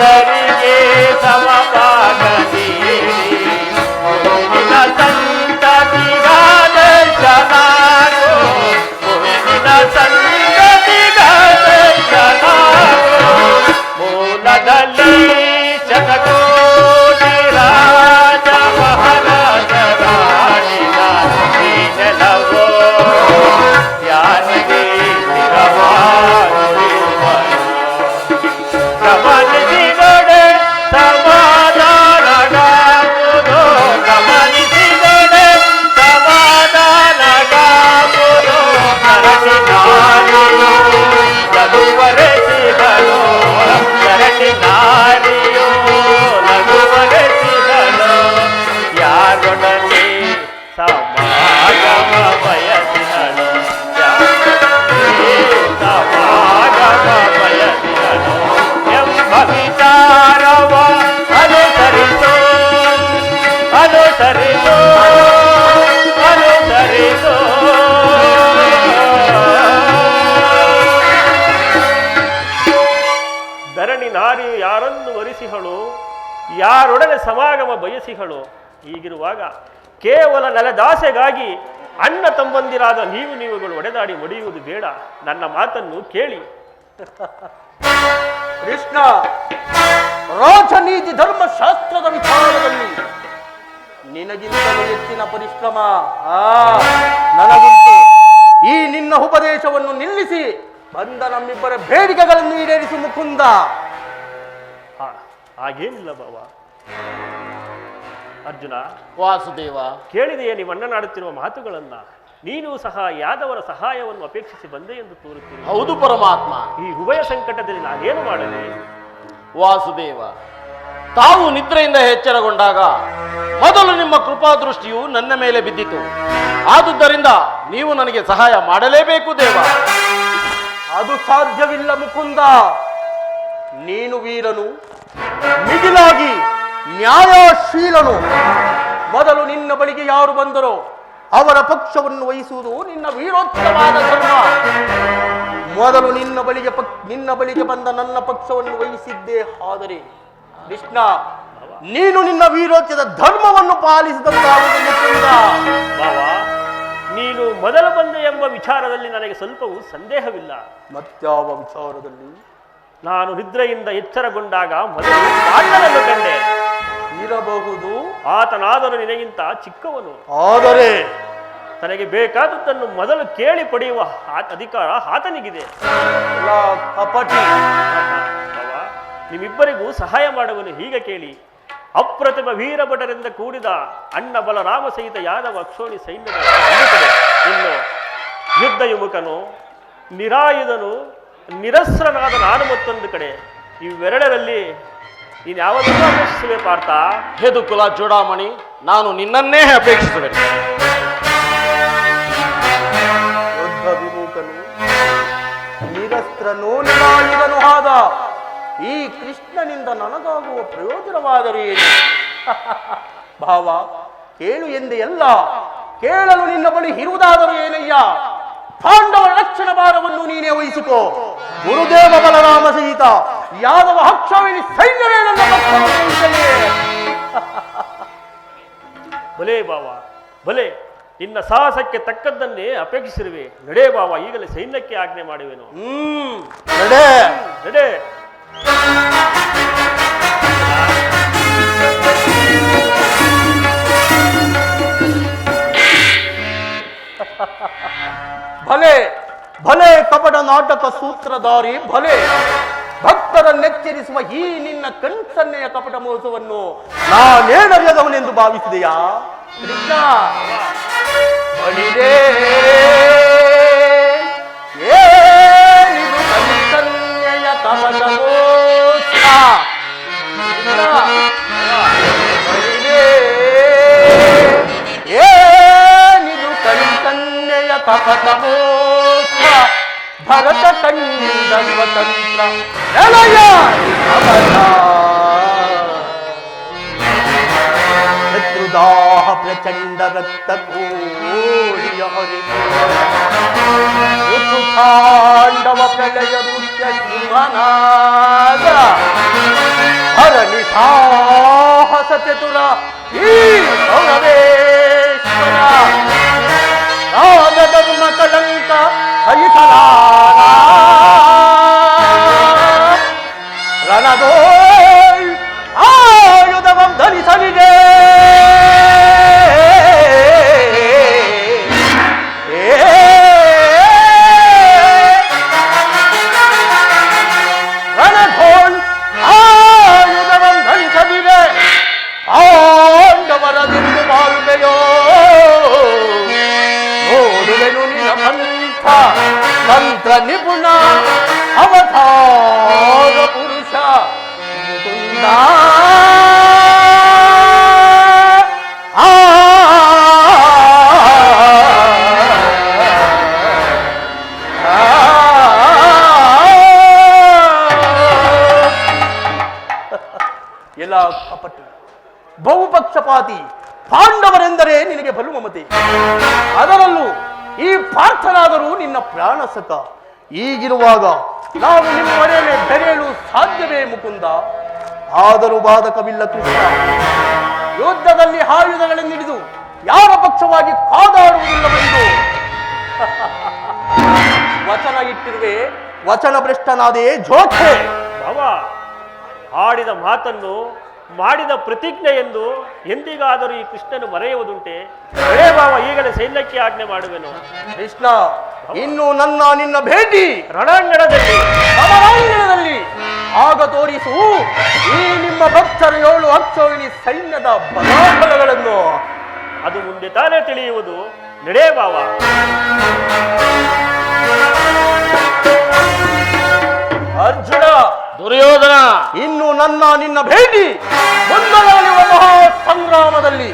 ಭಕ್ತರಿಗೆ ಸಮಭಾಗ ನೀಡಿ ಮುಂದಿನ ಸಂತತಿಗಾದರ್ಶನಾಗೋ ಮುಂದಿನ ಸಂತತಿಗಾದರ್ಶನಾಗೋ ಮೂಲದಲ್ಲಿ ಶತಕೋಟಿ ರಾಜ ಮಹಾರಾಜ ರಾಣಿನ ಈ ನೆಲವೋ ಯಾರಿಗೆ ಸ್ಥಿರವಾಗಿರುವನು ಗಮನಿಸಿದೊಡೆ ಸಮಾಧಾನಗಾಗುವುದು ಗಮನಿಸಿದೊಡೆ ಸಮಾಧಾನಗಾಗುವುದು ನರಟಿ ನಾರಿಯೋ ಲಘುವರೆಸಿದಳು ನರಟಿ ನಾರಿಯೋ ಲಘುವರೆಸಿದಳು ಯಾರೊಡನೆ ಸಮಾಗಮ ಬಯಸಿದಳು ಸಮಾಗಮ ಬಯಸಿದಳು ಎಂಬ ವಿಚಾರವ ಅನುಸರಿಸೋ ಅನುಸರಿಸೋ ಅನುಸರಿಸೋ ಧರಣಿ ನಾರಿ ಯಾರನ್ನು ವರಿಸಿಹಳು ಯಾರೊಡನೆ ಸಮಾಗಮ ಬಯಸಿಹಳು ಹೀಗಿರುವಾಗ ಕೇವಲ ನೆಲದಾಸೆಗಾಗಿ ಅಣ್ಣ ತಮ್ಮಂದಿರಾದ ನೀವುಗಳು ಒಡೆದಾಡಿ ಮಡಿಯುವುದು ಬೇಡ ನನ್ನ ಮಾತನ್ನು ಕೇಳಿ ಕೃಷ್ಣ ರಾಜನೀತಿ ಧರ್ಮಶಾಸ್ತ್ರದ ವಿಚಾರದಲ್ಲಿ ನಿನಗಿಂತಲೂ ಹೆಚ್ಚಿನ ಪರಿಶ್ರಮ ನನಗುಂಟು. ಈ ನಿನ್ನ ಉಪದೇಶವನ್ನು ನಿಲ್ಲಿಸಿ ಬಂದ ನಮ್ಮಿಬ್ಬರ ಬೇಡಿಕೆಗಳನ್ನು ಈಡೇರಿಸು ಮುಕುಂದ. ಹಾಗೇನಿಲ್ಲ ಬಾವ. ಅರ್ಜುನ ವಾಸುದೇವ, ಕೇಳಿದೆಯೇ ನೀವು ಅಣ್ಣನಾಡುತ್ತಿರುವ ಮಾತುಗಳನ್ನ? ನೀನು ಸಹ ಯಾದವರ ಸಹಾಯವನ್ನು ಅಪೇಕ್ಷಿಸಿ ಬಂದೆ ಎಂದು ತೋರುತ್ತೀರಿ. ಹೌದು ಪರಮಾತ್ಮ. ಈ ಉಭಯ ಸಂಕಟದಲ್ಲಿ ನಾನೇನು ಮಾಡಲಿ? ವಾಸುದೇವ, ತಾವು ನಿದ್ರೆಯಿಂದ ಎಚ್ಚರಗೊಂಡಾಗ ಮೊದಲು ನಿಮ್ಮ ಕೃಪಾದೃಷ್ಟಿಯು ನನ್ನ ಮೇಲೆ ಬಿದ್ದಿತು. ಆದುದರಿಂದ ನೀವು ನನಗೆ ಸಹಾಯ ಮಾಡಲೇಬೇಕು ದೇವ. ಅದು ಸಾಧ್ಯವಿಲ್ಲ ಮುಕುಂದ. ನೀನು ವೀರನು, ಮಿಗಿಲಾಗಿ ನ್ಯಾಯಶೀಲನು. ಮೊದಲು ನಿನ್ನ ಬಳಿಗೆ ಯಾರು ಬಂದರೋ ಅವರ ಪಕ್ಷವನ್ನು ವಹಿಸುವುದು ನಿನ್ನ ವೀರೋತ್ತಮವಾದ ಧರ್ಮ. ಮೊದಲು ನಿನ್ನ ಬಳಿಗೆ ಬಂದ ನನ್ನ ಪಕ್ಷವನ್ನು ವಹಿಸಿದ್ದೇ. ಆದರೆ ಕೃಷ್ಣ, ನೀನು ನಿನ್ನ ವೀರೋತ್ಯದ ಧರ್ಮವನ್ನು ಪಾಲಿಸಿದಂತಾಗುವುದು ಮುಕುಂದ. ಬಾವಾ, ನೀನು ಮೊದಲು ಬಂದೆ ಎಂಬ ವಿಚಾರದಲ್ಲಿ ನನಗೆ ಸ್ವಲ್ಪವೂ ಸಂದೇಹವಿಲ್ಲ. ಮತ್ಯಾವ ವಿಚಾರದಲ್ಲಿ? ನಾನು ನಿದ್ರೆಯಿಂದ ಎಚ್ಚರಗೊಂಡಾಗ ಮೊದಲು ಅಣ್ಣನನ್ನು ಕಂಡೆ. ಇರಬಹುದು, ಆತನಾದರೂ ನಿನಗಿಂತ ಚಿಕ್ಕವನು. ಆದರೆ ತನಗೆ ಬೇಕಾದದ್ದನ್ನು ಮೊದಲು ಕೇಳಿ ಪಡೆಯುವ ಅಧಿಕಾರ ಆತನಿಗಿದೆ. ಕಪಟಿ. ಬಾವಾ, ನಿಮ್ಮಿಬ್ಬರಿಗೂ ಸಹಾಯ ಮಾಡುವನು. ಹೀಗೆ ಕೇಳಿ, ಅಪ್ರತಿಮ ವೀರಭಟರಿಂದ ಕೂಡಿದ ಅಣ್ಣ ಬಲರಾಮ ಸಹಿತ ಯಾದವ ಅಕ್ಷೋಣಿ ಸೈನ್ಯದ ಒಂದು ಕಡೆ, ಇನ್ನು ಯುದ್ಧ ಯುಮುಕನು, ನಿರಾಯುಧನು, ನಿರಸ್ರನಾದ ನಾನು ಮತ್ತೊಂದು ಕಡೆ. ಇವೆರಡರಲ್ಲಿ ನೀನು ಯಾವುದನ್ನು ಅಪೇಕ್ಷಿಸುವೆ ಪಾರ್ಥ? ಯದುಕುಲ ಚೂಡಾಮಣಿ, ನಾನು ನಿನ್ನನ್ನೇ ಅಪೇಕ್ಷಿಸುವೆ. ಯುದ್ಧ ವಿಮುಖನು, ನಿರಸ್ತ್ರನೂ ನಿರಾಯುಧನೂ ಆದ ಈ ಕೃಷ್ಣನಿಂದ ನನಗಾಗುವ ಪ್ರಯೋಜನವಾದರೆ ಏನು? ಭಾವ, ಕೇಳು ಎಂದೆ ಎಲ್ಲ. ಕೇಳಲು ನಿನ್ನ ಬಳಿ ಇರುವುದಾದರೂ ಏನಯ್ಯ? ಪಾಂಡವರ ರಕ್ಷಣ ಭಾರವನ್ನು ನೀನೇ ವಹಿಸಿಕೋ. ಗುರುದೇವ ಬಲರಾಮ ಸಹಿತ ಯಾದವ ಅಕ್ಷೋಹಿಣಿ ಸೈನ್ಯವೇ ನನ್ನ ಪಕ್ಷವನ್ನು ವಹಿಸಲಿ. ಭಲೇ ಬಾವ, ಭಲೇ. ನಿನ್ನ ಸಾಹಸಕ್ಕೆ ತಕ್ಕದ್ದನ್ನೇ ಅಪೇಕ್ಷಿಸಿರುವೆ. ನಡೆ ಬಾವ, ಈಗಲೇ ಸೈನ್ಯಕ್ಕೆ ಆಜ್ಞೆ ಮಾಡುವೆನು. ನಡೆ ನಡೆ. ಭಲೆ ಭಲೆ ಕಪಟ ನಾಟಕ ಸೂತ್ರಧಾರಿ, ಭಲೆ ಭಕ್ತರನ್ನೆಚ್ಚರಿಸುವ ಈ ನಿನ್ನ ಕಣ್ಸನ್ನೆಯ ಕಪಟ ಮೋಸವನ್ನು ನಾನೇನರಿಯದವನೆಂದು ಭಾವಿಸಿದೆಯಾ? ಕೃಷ್ಣ, ಬಳಿರೇ ಏನಿದು ಕಣ್ಸನ್ನೆಯ ಕಪಟ ಮೋಸ? ಬಳಿರೇ ಏನಿದು ಕಣ್ಸನ್ನೆಯ ಕಪಟ ಮೋಸ? ಭರತ ಕಂಡ ಸ್ವತಂತ್ರ ಎಳೆಯ ಅಮರ ಶತ್ರುದಾಹ ಪ್ರಚಂಡ ರಕ್ತ ಕೋಡಿಯ ಋತುತಾಂಡವ ಪ್ರಳಯ ನೃತ್ಯ ಸಿಂಹನಾದ ಸಾಹಸ ಚತುರ ಈ ಸೌರವೇಶ್ವರ ರಾಜಧರ್ಮ ಕಳಂಕ ಸಹಿಸಲಾರ ರಣದೋಳ್ ಆಯುಧವಂ ಧರಿಸಲಿದೆ ರಣದೋಳ್ ಆಯುಧವಂ ಧರಿಸಲಿದೆ ಪಾಂಡವರದೆಂದು ಮಾರುವೆಯೋ ನೋಡುವೆನು ನಿನ್ನ ಪಂಥ ಮಂತ್ರ ನಿಪುಣ ಅವತಾರ ಪುರುಷ ಮುಕುಂದ ಎಲ್ಲ ಕಪಟು ಬಹುಪಕ್ಷಪಾತಿ ಪಾಂಡವರೆಂದರೆ ನಿನಗೆ ಬಲು ಮಮತೆ. ಅದರಲ್ಲೂ ಈ ಪಾರ್ಥನಾದರೂ ನಿನ್ನ ಪ್ರಾಣಸಕ. ಈಗಿರುವಾಗ ನಾವು ನಿಮ್ಮ ಮನೆಯಲ್ಲಿ ಬೆರೆಯಲು ಸಾಧ್ಯವೇ ಮುಕುಂದ? ಆದರೂ ಬಾಧಕವಿಲ್ಲ ಕೃಷ್ಣ. ಯುದ್ಧದಲ್ಲಿ ಆಯುಧಗಳನ್ನಿಡಿದು ಯಾರ ಪಕ್ಷವಾಗಿ ಕಾದಾಡುವುದಿಲ್ಲವೆಂದು ವಚನ ಇಟ್ಟಿರುವೆ. ವಚನ ಭ್ರಷ್ಟನಾದೇ ಜೋಕೆ. ಭಾವ, ಆಡಿದ ಮಾತನ್ನು ಮಾಡಿದ ಪ್ರತಿಜ್ಞೆ ಎಂದು ಎಂದಿಗಾದರೂ ಈ ಕೃಷ್ಣನು ಮರೆಯುವುದುಂಟೆ? ಹೇ ಭಾವ, ಈಗಲೇ ಸೈನ್ಯಕ್ಕೆ ಆಜ್ಞೆ ಮಾಡುವೆನು. ಕೃಷ್ಣ, ಇನ್ನು ನಿನ್ನ ಭೇಟಿ ರಣಾಂಗಣದಲ್ಲಿ ಸಮರಾಂಗಣದಲ್ಲಿ ಆಗ ತೋರಿಸು ಈ ನಿಮ್ಮ ಭಕ್ತರ 7 ಅಕ್ಷೋಹಿಣಿ ಸೈನ್ಯದ ಬಲಾಬಲಗಳನ್ನು. ಅದು ಮುಂದೆ ತಾನೇ ತಿಳಿಯುವುದು. ನಡೆ ಭಾವ. ಅರ್ಜುನ, ದುರ್ಯೋಧನ, ಇನ್ನು ನಿನ್ನ ಭೇಟಿ ಮುಂದೊಳೆಯುವ ಮಹಾ ಸಂಗ್ರಾಮದಲ್ಲಿ,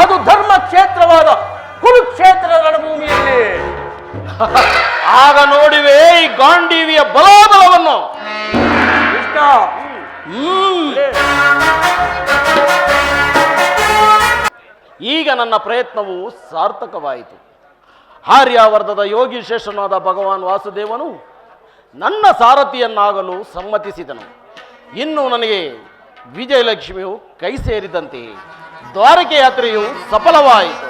ಅದು ಧರ್ಮ ಕ್ಷೇತ್ರವಾದ ಕುರುಕ್ಷೇತ್ರ ರಣಭೂಮಿಯಲ್ಲಿ. ಆಗ ನೋಡಿವೆ ಈ ಗಾಂಡೀವಿಯ ಬಲಾಬಲವನ್ನು. ಕೃಷ್ಣ, ಈಗ ನನ್ನ ಪ್ರಯತ್ನವು ಸಾರ್ಥಕವಾಯಿತು. ಆರ್ಯಾವರ್ಧದ ಯೋಗಿಶೇಷನಾದ ಭಗವಾನ್ ವಾಸುದೇವನು ನನ್ನ ಸಾರಥಿಯನ್ನಾಗಲು ಸಮ್ಮತಿಸಿದನು. ಇನ್ನು ನನಗೆ ವಿಜಯಲಕ್ಷ್ಮಿಯು ಕೈ ಸೇರಿದಂತೆ ದ್ವಾರಕೆ ಯಾತ್ರೆಯು ಸಫಲವಾಯಿತು.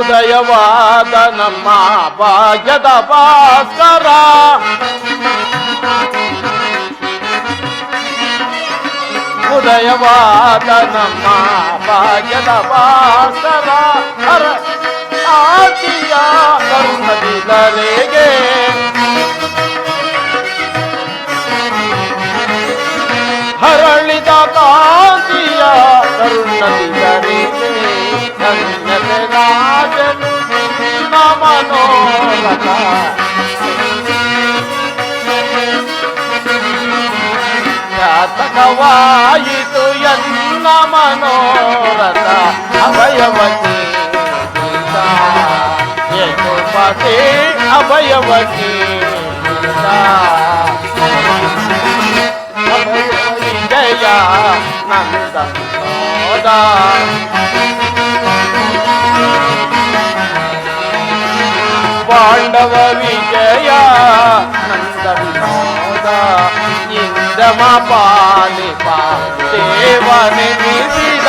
ಉದಯವಾದ ನಮ್ಮ ಭಾಗ್ಯದ ಭಾಸ್ಕರ, ಉದಯವಾದ ನಮ್ಮ ಭಾಗ್ಯದ ಭಾಸ್ಕರ, ಹರ ಆತಿಯ ಕರುಣದಿದರೆಗೆ ಹರಳಿದ ಕಾಂತಿಯ ಕರುಣದಿದರೆಗೆ ಧನ್ಯತೆ ರಾಜನು ನಮನೋರಥ. ಜಾತಕವಾಯಿತು ಎನ್ನ ಮನೋರಥ ಅಭಯವತಿ ಯಶೋಪತಿ ಅಭಯವತಿ ವಿಜಯ ನಂದ ವಿನೋದ ಪಾಂಡವ ವಿಜಯ ನಂದ ವಿನೋದ ಇಂದ್ರಮ ಪಾಲಿಪ ದೇವನೆನಿಸಿದ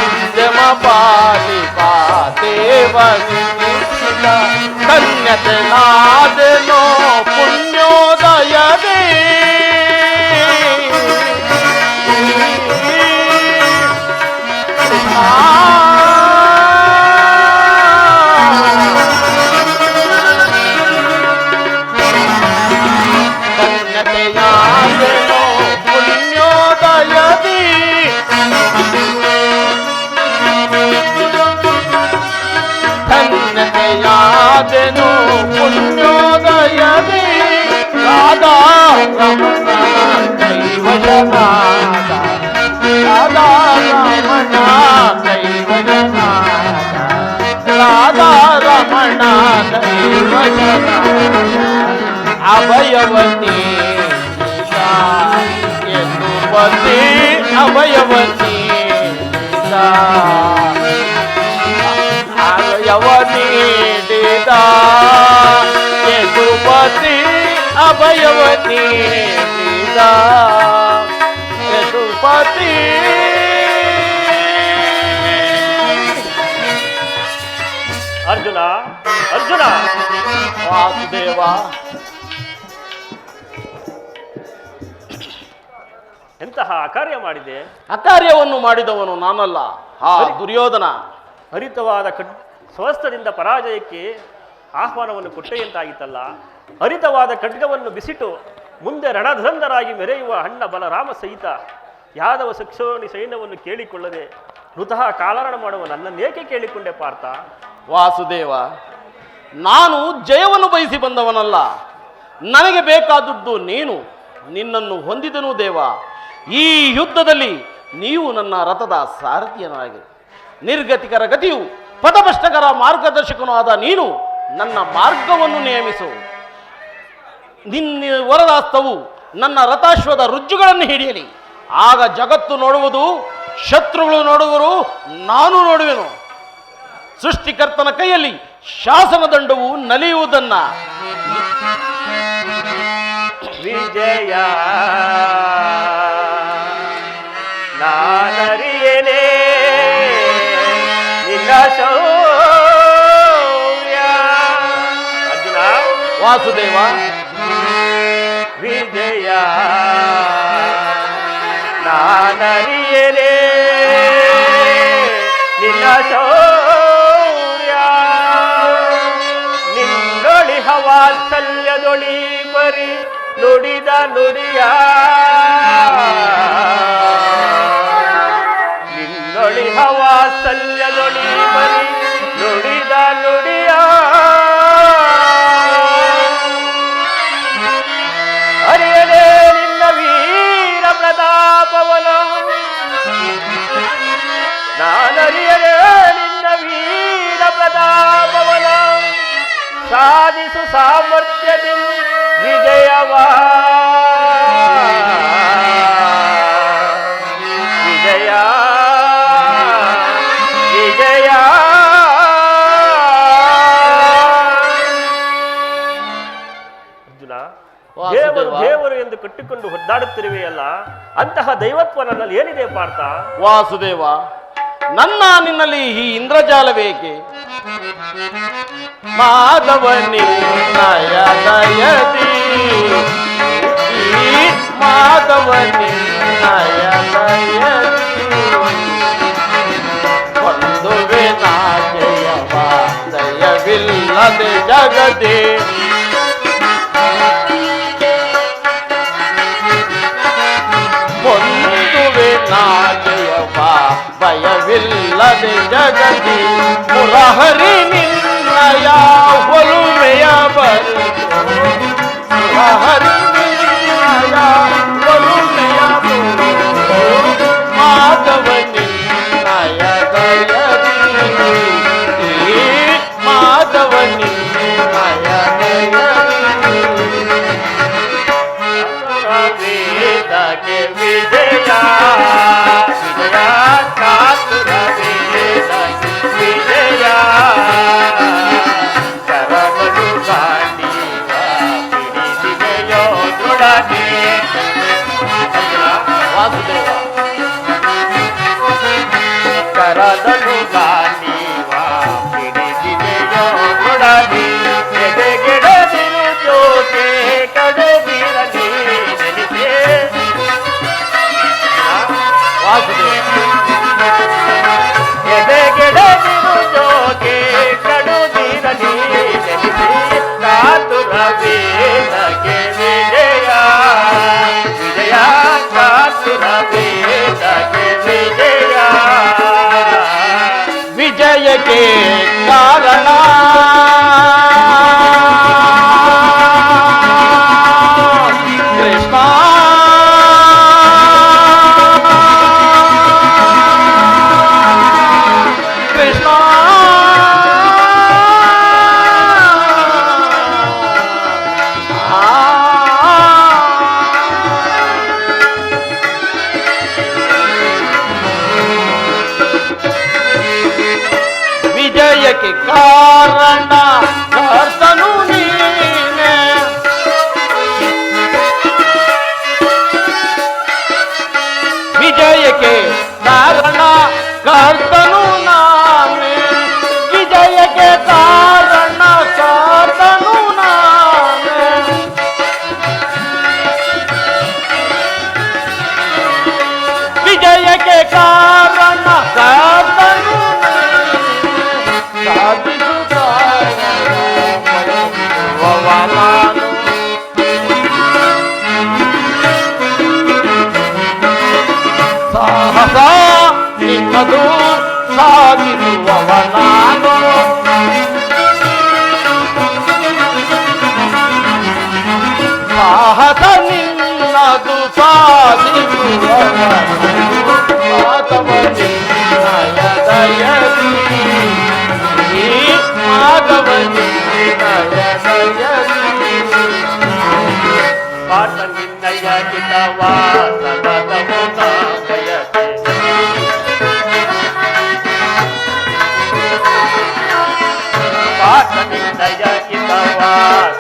ಇಂದ್ರಮ ಪಾಲಿಪ ದೇವನೆನಿಸಿದ ಧನ್ಯತೆ ನಾದೆನೋ ಪುಣ್ಯೋದಯದೇ ಧನ್ಯತೆಯಾದೆನೋ ಪುಣ್ಯೋದಯದಿ ಧನ್ಯತೆಯಾದೆನೋ ಪುಣ್ಯೋದಯದಿ ರಾಧಾ ರಮಣ ದೈವಜನಾದ ರಾಧಾ ರಮಣ ದೈವಜನಾದ ರಾಧಾ ರಮಣ ದೈವಜನಾದ ಅಭಯವತಿ ಎನ್ನುವತಿ ಅಭಯವತಿ ಅಭಯವ ನೀಡಿದ ಯದುಪತಿ ಅಭಯವ ನೀಡಿದ ಯದುಪತಿ. ಅರ್ಜುನ ಅರ್ಜುನ ವಾಸುದೇವ, ಎಂತಹ ಅಕಾರ್ಯ ಮಾಡಿದೆ. ಅಕಾರ್ಯವನ್ನು ಮಾಡಿದವನು ನಾನಲ್ಲ, ಆ ದುರ್ಯೋಧನ. ಹರಿತವಾದ ಸ್ವಸ್ಥದಿಂದ ಪರಾಜಯಕ್ಕೆ ಆಹ್ವಾನವನ್ನು ಕೊಟ್ಟೆಯಂತಾಗಿತ್ತಲ್ಲ. ಹರಿತವಾದ ಖಡ್ಗವನ್ನು ಬಿಸಿಟು ಮುಂದೆ ರಣಧುರಂಧರಾಗಿ ಮೆರೆಯುವ ಅಣ್ಣ ಬಲರಾಮ ಸಹಿತ ಯಾದವ ಸಕ್ಷೋಣಿ ಸೈನ್ಯವನ್ನು ಕೇಳಿಕೊಳ್ಳದೆ ಮೃತಃ ಕಾಲರಣ ಮಾಡುವ ನನ್ನನ್ನೇಕೆ ಕೇಳಿಕೊಂಡೆ ಪಾರ್ಥ? ವಾಸುದೇವ, ನಾನು ಜಯವನ್ನು ಬಯಸಿ ಬಂದವನಲ್ಲ. ನನಗೆ ಬೇಕಾದದ್ದು ನೀನು. ನಿನ್ನನ್ನು ಹೊಂದಿದನು ದೇವ. ಈ ಯುದ್ಧದಲ್ಲಿ ನೀವು ನನ್ನ ರಥದ ಸಾರಥಿಯನಾಗಿ, ನಿರ್ಗತಿಕರ ಗತಿಯು ಪಥಭ್ರಷ್ಟಕರ ಮಾರ್ಗದರ್ಶಕನೂ ಆದ ನೀನು ನನ್ನ ಮಾರ್ಗವನ್ನು ನೇಮಿಸು. ನಿನ್ನ ವರದಾಸ್ತವು ನನ್ನ ರಥಾಶ್ವದ ರುಜ್ಜುಗಳನ್ನು ಹಿಡಿಯಲಿ. ಆಗ ಜಗತ್ತು ನೋಡುವುದು, ಶತ್ರುಗಳು ನೋಡುವರು, ನಾನು ನೋಡುವೆನು. ಸೃಷ್ಟಿಕರ್ತನ ಕೈಯಲ್ಲಿ ಶಾಸನ ದಂಡವು ನಲಿಯುವುದನ್ನ. ವಿಜಯ ನಾನರಿಯೇನೆ ನಿನ್ನ ಶೌರ್ಯ. ಅರ್ಜುನ ವಾಸುದೇವ, ವಿಜಯ ನಾನರಿಯೇನೆ ನಿನ್ನ ಶೌರ್ಯ. ನಿನ್ನೊಳಿಹ ವಾತ್ಸಲ್ಯದೊಳಿ ಬರಿ ನುಡಿದ ನುಡಿಯ. ನಿನ್ನೊಳಿಹ ವಾತ್ಸಲ್ಯದೊಳಿ ಬರಿ ನುಡಿದ ನುಡಿಯ. ಅರಿಯಲೇ ನಿನ್ನ ವೀರ ಪ್ರತಾಪವನ, ನಾನರಿಯಲೇ ನಿನ್ನ ವೀರ ಪ್ರತಾಪವನ. ಸಾಧಿಸು ಸಾಮರ್ಥ್ಯದಿ ವಿಜಯವ. ವಿಜಯ ವಿಜಯ. ಅರ್ಜುನ, ದೇವರು ದೇವರು ಎಂದು ಕಟ್ಟಿಕೊಂಡು ಹೊದ್ದಾಡುತ್ತಿರುವೆಯಲ್ಲ, ಅಂತಹ ದೈವತ್ವ ನನ್ನಲ್ಲಿ ಏನಿದೆ ಪಾರ್ಥ? ವಾಸುದೇವ, ನನ್ನ ನಿನ್ನಲ್ಲಿ ಈ ಇಂದ್ರಜಾಲವೇಕೆ? ಮಾಧವ ನಿನ್ನಯ ದಯದಿ, ಮಾಧವ ನಿನ್ನಯ ದಯದಿ ಹೊಂದುವೆ ನಾ ಜಯವ. ದಯವಿಲ್ಲದೆ ಜಗದೇ ಹೊಂದುವೆ ನಾ ಜಯವ. ಭಯವಿಲ್ಲದೆ ಜಗದಿ ಮುರಹರಿ ನಿನ್ನಯ ಒಲುಮೆಯ ಬರುವುದು. ಮುರಹರಿ ನಿನ್ನಯ ಒಲುಮೆಯ ಬರುವುದು. ಮಾಧವ ನಿನ್ನಯ ದಯದಿ, ಮಾಧವ ನಿನ್ನಯ ದಯದಿ ವೇದಕ್ಕೆ ವಿಜಯ. ವಿಜಯ ಕಾತುರ ವೇದಕ್ಕೆ ವಿಜಯ. ಕರಗಳು ಗಾಂಡೀವ ಪಿಡಿದಿದೆಯೋ ದೃಢನೆ. ವಾಸುದೇವ, ಕರದಳು ಗಾಂಡೀವ ಪಿಡಿದಿದೆಯೋ ದೃಢನೆ. ಎದೆಗೆಡದಿರು ಜೋತೆ ಕಡೆದಿರಲಿ ನೆನೆಸೆ. ಎದೆಗೆಡದಿರು ಜೋಗೆ ಕಡುದಿರಲಿ ನೆನೆಸೆ. ಕಾತುರ ವೇದಕ್ಕೆ ವಿಜಯ. ವಿಜಯ ಕಾತುರ ವೇದಕ್ಕೆ ವಿಜಯ. ವಿಜಯಕ್ಕೆ ಕಾರಣ ಕೃಷ್ಣ. ಕೃಷ್ಣ ವಿಜಯಕ್ಕೆ ಕಾರಣ ಕರ್ತನು ನೀನೆ. ವಿಜಯಕ್ಕೆ ಕಾರಣ ಕರ್ತನು ನಾನೇ. ವಿಜಯಕ್ಕೆ ಕಾರಣ ಕರ್ತನು ನಾನೇ. ವಿಜಯಕ್ಕೆ ಕಾರಣ ಕರ್ತನು ಸಾಧಿಸುತ್ತಾನು. ಸಾಹಸ ನಿನ್ನದು ಸಾಗಿಸುವವನಾನು. ಸಾಹಸ ನಿನ್ನದು ಸಾಗಿಸುವವನಾನು. ಮಾಧವ ನಿನ್ನಯ ದಯದಿ, ಮಾಧವ ನಿನ್ನಯ ದಯದಿ. ಪಾಠ ನಿನ್ನಯ ಹಿತವಾ ಸತತವು ನಾ ಬಯಕೆ. ಪಾಠ ನಿನ್ನಯ ಹಿತವಾ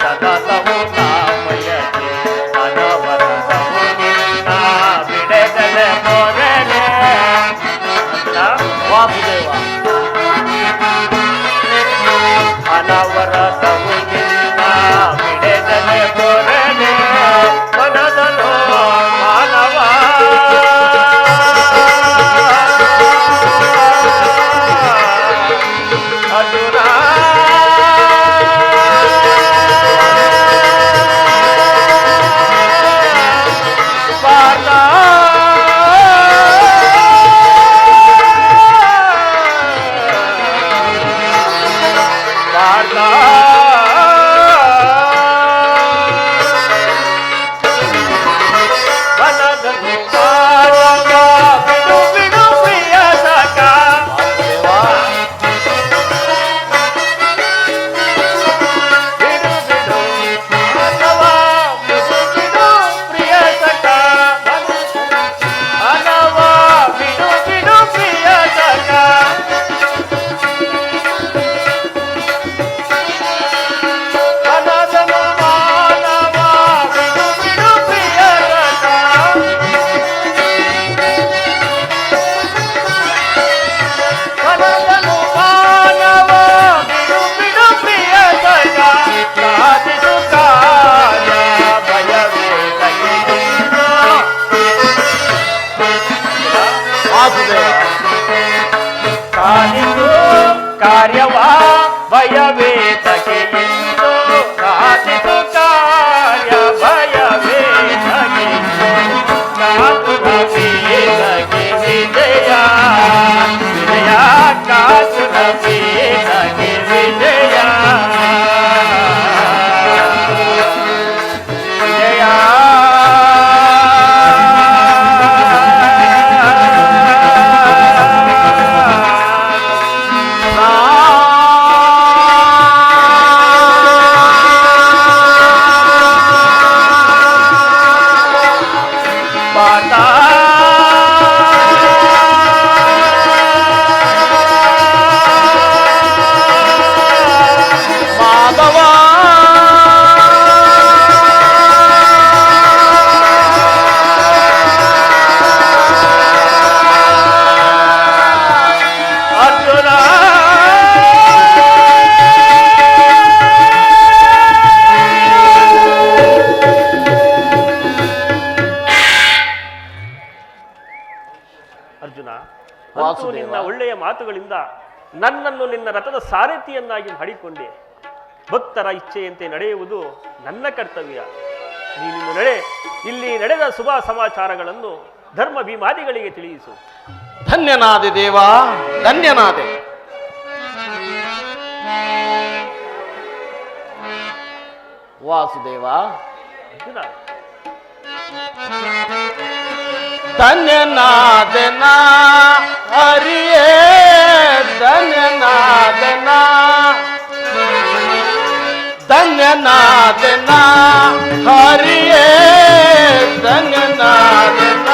ಸತತವು ನಾ ಬಯಕೆ. ಅನವರತವು ನಿನ್ನ ಬಿಡದಲೆ ಮೊರೆನೆ. ವಾಸುದೇವ ಅನವರತವು ನಿನ್ನ ಬಿಡದಲೆ ಮೊರೆನೆ. ಮನದನು ಮಾನವ ಅರ್ಜುನ ಪಾರ್ಥ ಪಾರ್ಥ ಮನದನು ಮಾನವ ಬಿಡು ಬಿಡು ಪ್ರಿಯ ಸಖ. ಬಿಡು ಬಿಡು ಮಾನವ ಬಿಡು ಬಿಡು ಪ್ರಿಯ ಸಖ. ಮಾನವ ಬಿಡು ಬಿಡು ಪ್ರಿಯ ಸಖ. ಮನದನು ಮಾನವ ಬಿಡು ಬಿಡು ಪ್ರಿಯ ಸಖ. ಮನದನು ಮಾನವ ಬಿಡು ಬಿಡು ಪ್ರಿಯ ಸಖ. ಸಾಧಿಸು ಕಾರ್ಯ ಭಯವೇ ತಗೆಯುವುದು. ವಾಸುದೇವ ಸಾಧಿಸು ಕಾರ್ಯವ ಭಯವೇ ತಗೆಯುವುದು. ಸಾಧಿಸು ಕಾರ್ಯ ಭಯವೇ ತಗೆಯುವುದು. ಕಾತುರ ವೇದಗೆ ವಿಜಯ ವಿಜಯ. ಕಾತುರ ವೇದಗೆ ವಿಜಯ ವಿಜಯ. ಪಾಠ ಮಾಧವ ಅರ್ಜುನ ಅರ್ಜುನ, ಅಂತೂ ವಾಸುದೇವ. ನಿನ್ನ ಒಳ್ಳೆಯ ಮಾತುಗಳಿಂದ ನನ್ನನ್ನು ನಿನ್ನ ರಥದ ಸಾರಥಿಯನ್ನಾಗಿ ಮಾಡಿಕೊಂಡೆ. ಭಕ್ತರ ಇಚ್ಛೆಯಂತೆ ನಡೆಯುವುದು ನನ್ನ ಕರ್ತವ್ಯ. ನೀನಿನ್ನು ನಡೆ. ಇಲ್ಲಿ ನಡೆದ ಶುಭ ಸಮಾಚಾರಗಳನ್ನು ಧರ್ಮ ಭೀಮಾದಿಗಳಿಗೆ ತಿಳಿಸು. ಧನ್ಯನಾದೆ ದೇವ, ಧನ್ಯನಾದೆ. ವಾಸುದೇವ ಅರ್ಜುನ, ಧನ್ಯನಾದನ ಹರಿಯೇ, ಧನ್ಯನಾದನ ಧನ್ಯನಾದನ ಹರಿಯೇ, ಧನ್ಯನಾದನ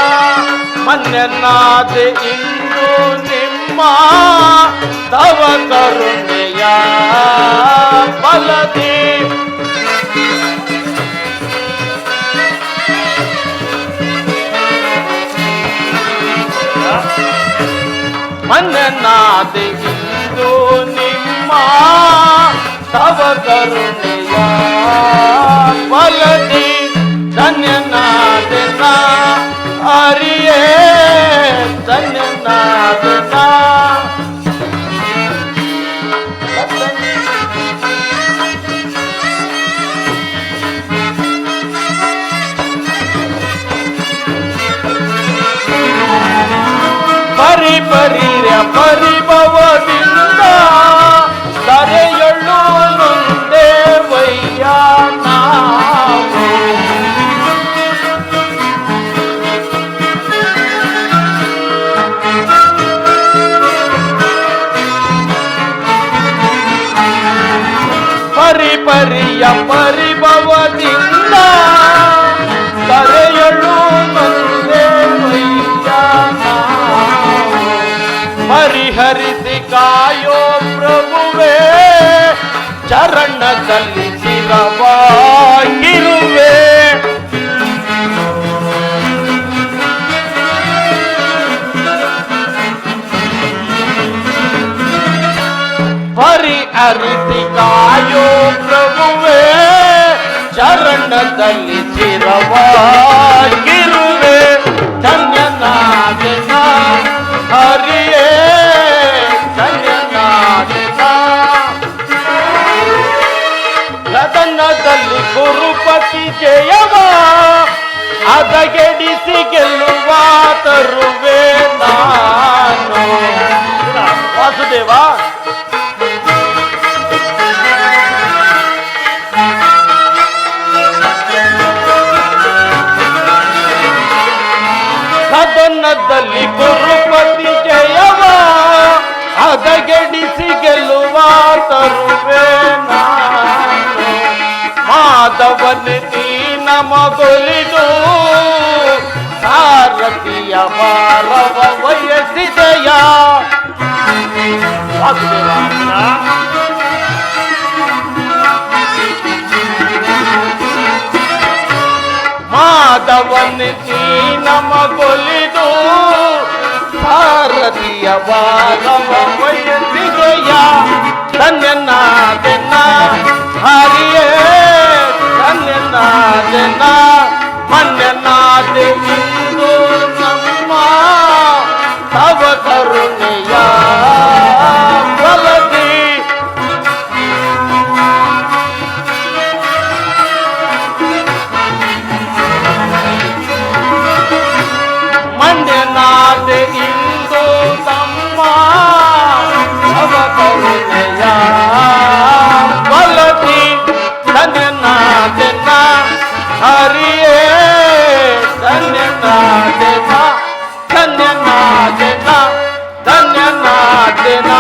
ಮನ್ಯನಾದೆ ಇಂದು ನಿಮ್ಮ ನಿಮ್ಮ ತವ ಕರುಣೆಯ ಫಲದಿ ಮನ್ನನಾದೆಂದು ನಿಮ್ಮ ತವ ಕರುಣೆಯ ಫಲದಿ ಧನ್ಯನಾದೆನ ಹರಿಯೇ ಧನ್ಯನಾದೆನ ಪರಿಪರಿರ ಪರಿಭವದಿಂದ ಕರೆಯೊಳ್ಳು ಮುಂದೆ ವಯ್ಯ ನಾವು ಪರಿಪರಿಯ ಪರಿಭವದಿಂದ ಕರೆಯೊಳ್ಳು ಮುಂದೆ ವಯ್ಯ ನಾವು ಪರಿಹರಿಸಿ ಕಾಯೋ ಪ್ರಭುವೇ ಚರಣದಲ್ಲಿ ಚಿರವಾಗಿರುವೆ ಪರಿಹರಿಸಿ ಕಾಯೋ ಪ್ರಭುವೇ ಚರಣದಲ್ಲಿ ಚಿರವಾಗಿರುವೆ ಧನ್ಯನಾದೆನ ಹರಿಯೇ ಧನ್ಯನಾದೆನ ಗದನದಲ್ಲಿ ಗುರುಪತಿ ಜಯವ ಅದಗೆಡಿಸಿ ಗೆಲ್ಲುವ ತರುವೆ ನಾನು ವಾಸುದೇವ ಸದನದಲ್ಲಿ ಗುರುಪತಿ ಜಯವ ಅದಗೆಡಿಸಿ ಗೆಲ್ಲುವ ತರುವೆ ನಾನು ಮಾಧವನ ನಮಗೊಲಿದು ಸಾರಥಿಯ ಭಾರವ ವಯಸ್ಸಿದೆಯ ಮಾಧವನ ನಮಗೊಲಿದು ಸಾರಥಿಯ ಭಾರವ ವಯಸ್ಸಿದೆಯ ಧನ್ಯನಾದೆನ ಹರಿಯೇ ಧನ್ಯನಾದೆನ ಮನ್ಯನಾದೆ ಇಂದು ನಮ್ಮ ತವ ಕರುಣೆಯ ಫಲದಿ ಮನ್ಯನಾದೆ ಇಂದು ನಮ್ಮ ತವ ಕರುಣೆಯ ಫಲದಿ ಧನ್ಯನಾದೆನ ಹರಿಯೇ ಧನ್ಯನಾದೆನ ಧನ್ಯನಾದೆನ ಧನ್ಯನಾದೆನ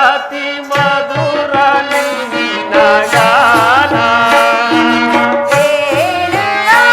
ಅತಿ ಮಧುರ ನಿನ್ನ ಗಾನ ಕೇಳುವ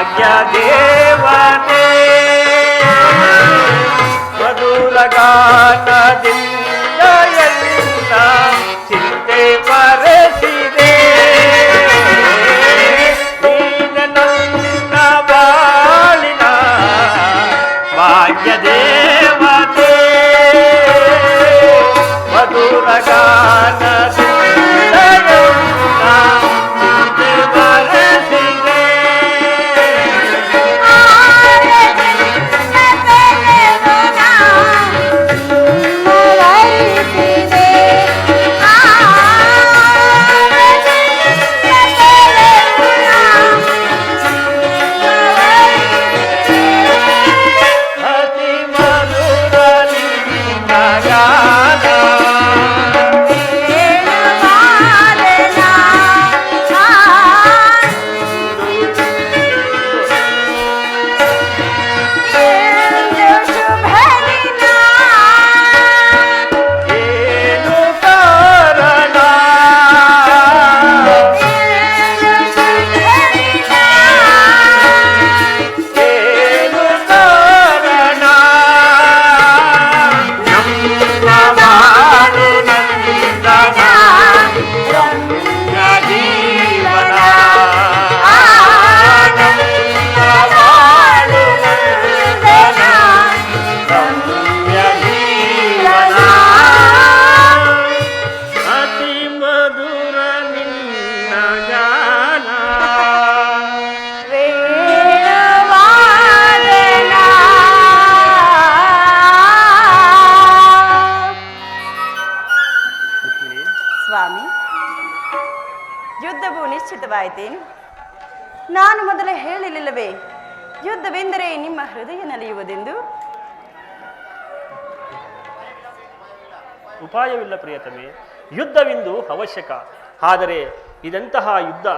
ಭಾಗ್ಯ ದೇವನೇ ಮಧುರ ಗಾನದಿಂದ ಎಲ್ಲ ಚಿಂತೆ ಮರೆಸಿದೆ ನೀನೆ ನನ್ನ ಬಾಳಿನ ಭಾಗ್ಯ ದೇವತೆ ಮಧುರ ಗಾನದಿಂದ ಎಲ್ಲ ಚಿಂತೆ ಮರೆಸಿದೆ ಅತಿ ಮಧುರ ನಿನ್ನ ಗಾನ ಏನು ಕಾರಣ ಏನು ಕಾರಣ ನಮ್ಮ ಬಾಳು ನಂದನ ರಮ್ಯ ಜೀವನ ನಮ್ಮ ಬಾಳು ನಂದನ ರಮ್ಯ ಜೀವನ ಅತಿ ಮಧುರ ನಿನ್ನ ಗಾನ ಸ್ವಾಮಿ, ಯುದ್ಧವು ನಿಶ್ಚಿತವಾಯಿತೇನು? ನಾನು ಮೊದಲೇ ಹೇಳಿರಲಿಲ್ಲವೇ ಯುದ್ಧವೆಂದರೆ ನಿಮ್ಮ ಹೃದಯ ನಲಿಯುವುದೆಂದು? ಉಪಾಯವಿಲ್ಲ ಪ್ರಿಯತಮೆ, ಯುದ್ಧವಿಂದು ಅವಶ್ಯಕ. ಆದರೆ ಇದೆಂತಹ ಯುದ್ಧ?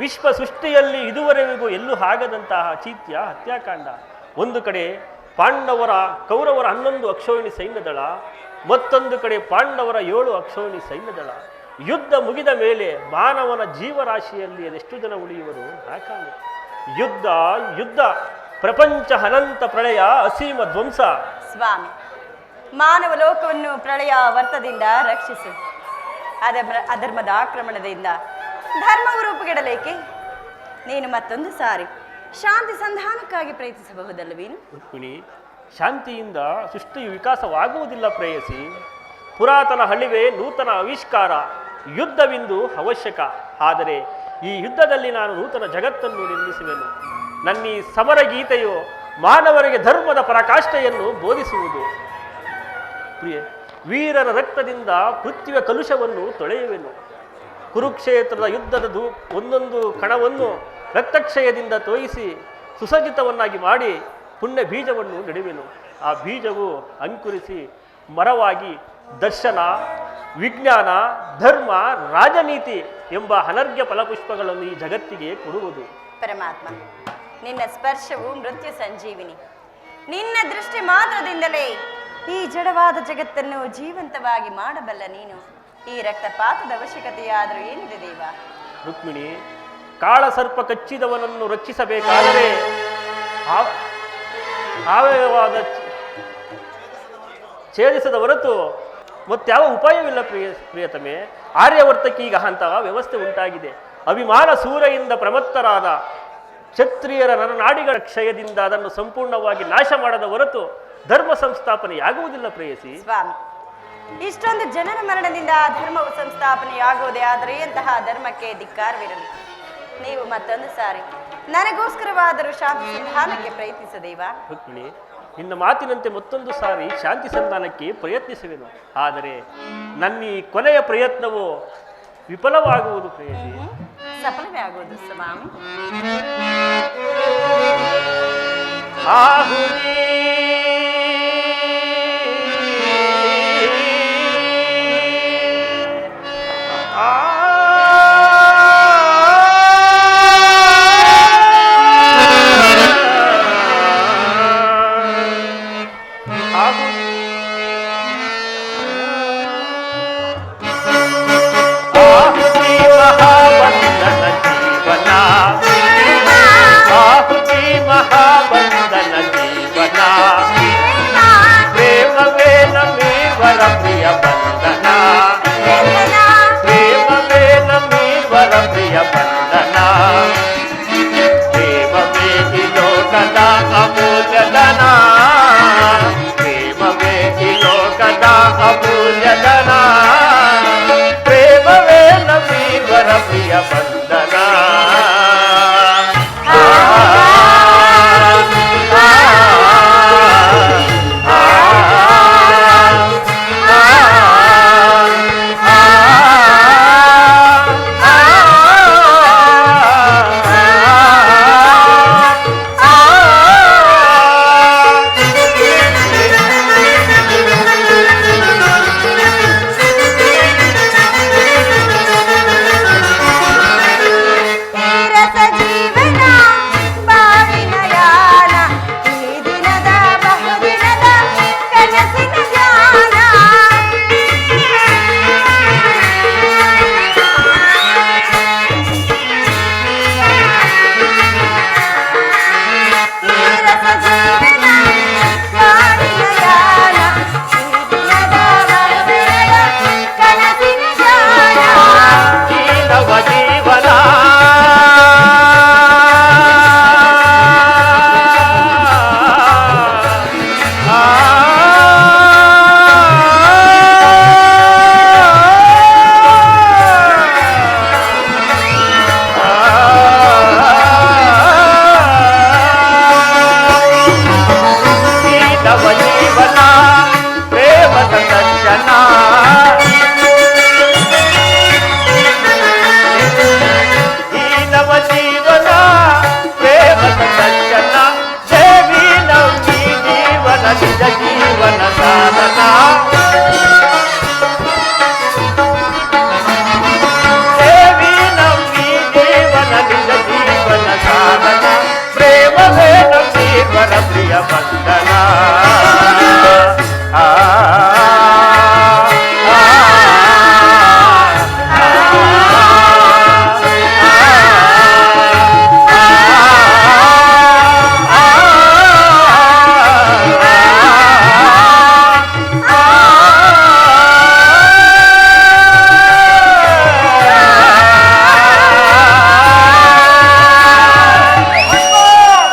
ವಿಶ್ವ ಸೃಷ್ಟಿಯಲ್ಲಿ ಇದುವರೆಗೂ ಎಲ್ಲೂ ಆಗದಂತಹ ಚೀತ್ಯ ಹತ್ಯಾಕಾಂಡ. ಒಂದು ಕಡೆ ಕೌರವರ 11 ಅಕ್ಷೋಹಿಣಿ ಸೈನ್ಯದಳ, ಮತ್ತೊಂದು ಕಡೆ ಪಾಂಡವರ 7 ಅಕ್ಷೋಹಿಣಿ ಸೈನ್ಯದಳ. ಯುದ್ಧ ಮುಗಿದ ಮೇಲೆ ಮಾನವನ ಜೀವರಾಶಿಯಲ್ಲಿ ಅದೆಷ್ಟು ಜನ ಉಳಿಯುವರು? ನಾಕಾಣೆ. ಯುದ್ಧ ಯುದ್ಧ ಪ್ರಪಂಚ ಅನಂತ ಪ್ರಳಯ, ಅಸೀಮ ಧ್ವಂಸ. ಸ್ವಾಮಿ, ಮಾನವ ಲೋಕವನ್ನು ಪ್ರಳಯ ವರ್ತದಿಂದ ರಕ್ಷಿಸು. ಅಧರ್ಮದ ಆಕ್ರಮಣದಿಂದ ಧರ್ಮವು ರೂಪುಗೆಡಲೇಕೆ? ನೀನು ಮತ್ತೊಂದು ಸಾರಿ ಶಾಂತಿ ಸಂಧಾನಕ್ಕಾಗಿ ಪ್ರಯತ್ನಿಸಬಹುದಲ್ಲವೇನು? ರುಕ್ಮಿಣಿ, ಶಾಂತಿಯಿಂದ ಸೃಷ್ಟಿಯು ವಿಕಾಸವಾಗುವುದಿಲ್ಲ ಪ್ರೇಯಸಿ. ಪುರಾತನ ಹಳಿವೆ ನೂತನ ಆವಿಷ್ಕಾರ. ಯುದ್ಧವಿಂದು ಅವಶ್ಯಕ. ಆದರೆ ಈ ಯುದ್ಧದಲ್ಲಿ ನಾನು ನೂತನ ಜಗತ್ತನ್ನು ನಿರ್ಮಿಸುವೆನು. ನನ್ನ ಈ ಸಮರ ಗೀತೆಯು ಮಾನವರಿಗೆ ಧರ್ಮದ ಪರಾಕಾಷ್ಠೆಯನ್ನು ಬೋಧಿಸುವುದು. ಪ್ರಿಯೆ, ವೀರರ ರಕ್ತದಿಂದ ಪೃಥ್ವಿಯ ಕಲುಷವನ್ನು ತೊಳೆಯುವೆನು. ಕುರುಕ್ಷೇತ್ರದ ಯುದ್ಧದ ಒಂದೊಂದು ಕಣವನ್ನು ರಕ್ತಕ್ಷಯದಿಂದ ತೋಯಿಸಿ ಸುಸಜ್ಜಿತವನ್ನಾಗಿ ಮಾಡಿ ಪುಣ್ಯ ಬೀಜವನ್ನು ನೆಡುವೆನು. ಆ ಬೀಜವು ಅಂಕುರಿಸಿ ಮರವಾಗಿ ದರ್ಶನ, ವಿಜ್ಞಾನ, ಧರ್ಮ, ರಾಜನೀತಿ ಎಂಬ ಅನರ್ಘ್ಯ ಫಲಪುಷ್ಪಗಳನ್ನು ಈ ಜಗತ್ತಿಗೆ ಕೊಡುವುದು. ಪರಮಾತ್ಮ, ನಿನ್ನ ಸ್ಪರ್ಶವು ಮೃತ್ಯು ಸಂಜೀವಿನಿ. ನಿನ್ನ ದೃಷ್ಟಿ ಮಾತ್ರದಿಂದಲೇ ಈ ಜಡವಾದ ಜಗತ್ತನ್ನು ಜೀವಂತವಾಗಿ ಮಾಡಬಲ್ಲ ನೀನು. ಈ ರಕ್ತಪಾತದ ಅವಶ್ಯಕತೆಯಾದರೂ ಏನಿದೆ ದೇವ? ರುಕ್ಮಿಣಿ, ಕಾಳ ಸರ್ಪ ಕಚ್ಚಿದವನನ್ನು ರಕ್ಷಿಸಬೇಕಾದರೆ ಅವಯವಾದ ಛೇದಿಸದ ಹೊರತು ಮತ್ಯಾವ ಉಪಾಯವಿಲ್ಲ ಪ್ರಿಯತಮೆ. ಆರ್ಯವರ್ತಕ್ಕೀಗ ಅಂತಹ ವ್ಯವಸ್ಥೆ ಉಂಟಾಗಿದೆ. ಅಭಿಮಾನ ಸೂರೆಯಿಂದ ಪ್ರಮತ್ತರಾದ ಕ್ಷತ್ರಿಯರ ನರನಾಡಿಗಳ ಕ್ಷಯದಿಂದ ಅದನ್ನು ಸಂಪೂರ್ಣವಾಗಿ ನಾಶ ಮಾಡದ ಹೊರತು ಧರ್ಮ ಸಂಸ್ಥಾಪನೆಯಾಗುವುದಿಲ್ಲ ಪ್ರೇಯಸಿ. ಸ್ವಾಮಿ, ಇಷ್ಟೊಂದು ಜನರ ಮರಣದಿಂದ ಧರ್ಮವು ಸಂಸ್ಥಾಪನೆಯಾಗುವುದೇ ಆದರೆ ಅಂತಹ ಧರ್ಮಕ್ಕೆ ಧಿಕ್ಕಾರವಿರಲಿ. ನೀವು ಮತ್ತೊಂದು ಸಾರಿ ನನಗೋಸ್ಕರವಾದರೂ ಶಾಂತಿ ಸಂಧಾನಕ್ಕೆ ಪ್ರಯತ್ನಿಸದೇವಾ? ರುಕ್ಮಿಣಿ, ನಿನ್ನ ಮಾತಿನಂತೆ ಮತ್ತೊಂದು ಸಾರಿ ಶಾಂತಿ ಸಂಧಾನಕ್ಕೆ ಪ್ರಯತ್ನಿಸುವೆನು. ಆದರೆ ನನ್ನ ಈ ಕೊನೆಯ ಪ್ರಯತ್ನವು ವಿಫಲವಾಗುವುದು ಪ್ರೇಯಸಿ. ಸಫಲವೇ ಆಗುವುದು ಸ್ವಾಮಿ. ಆಹುತಿ ಮಹಾಬಂಧನ ಜೀವನ ಬಲ್ಲ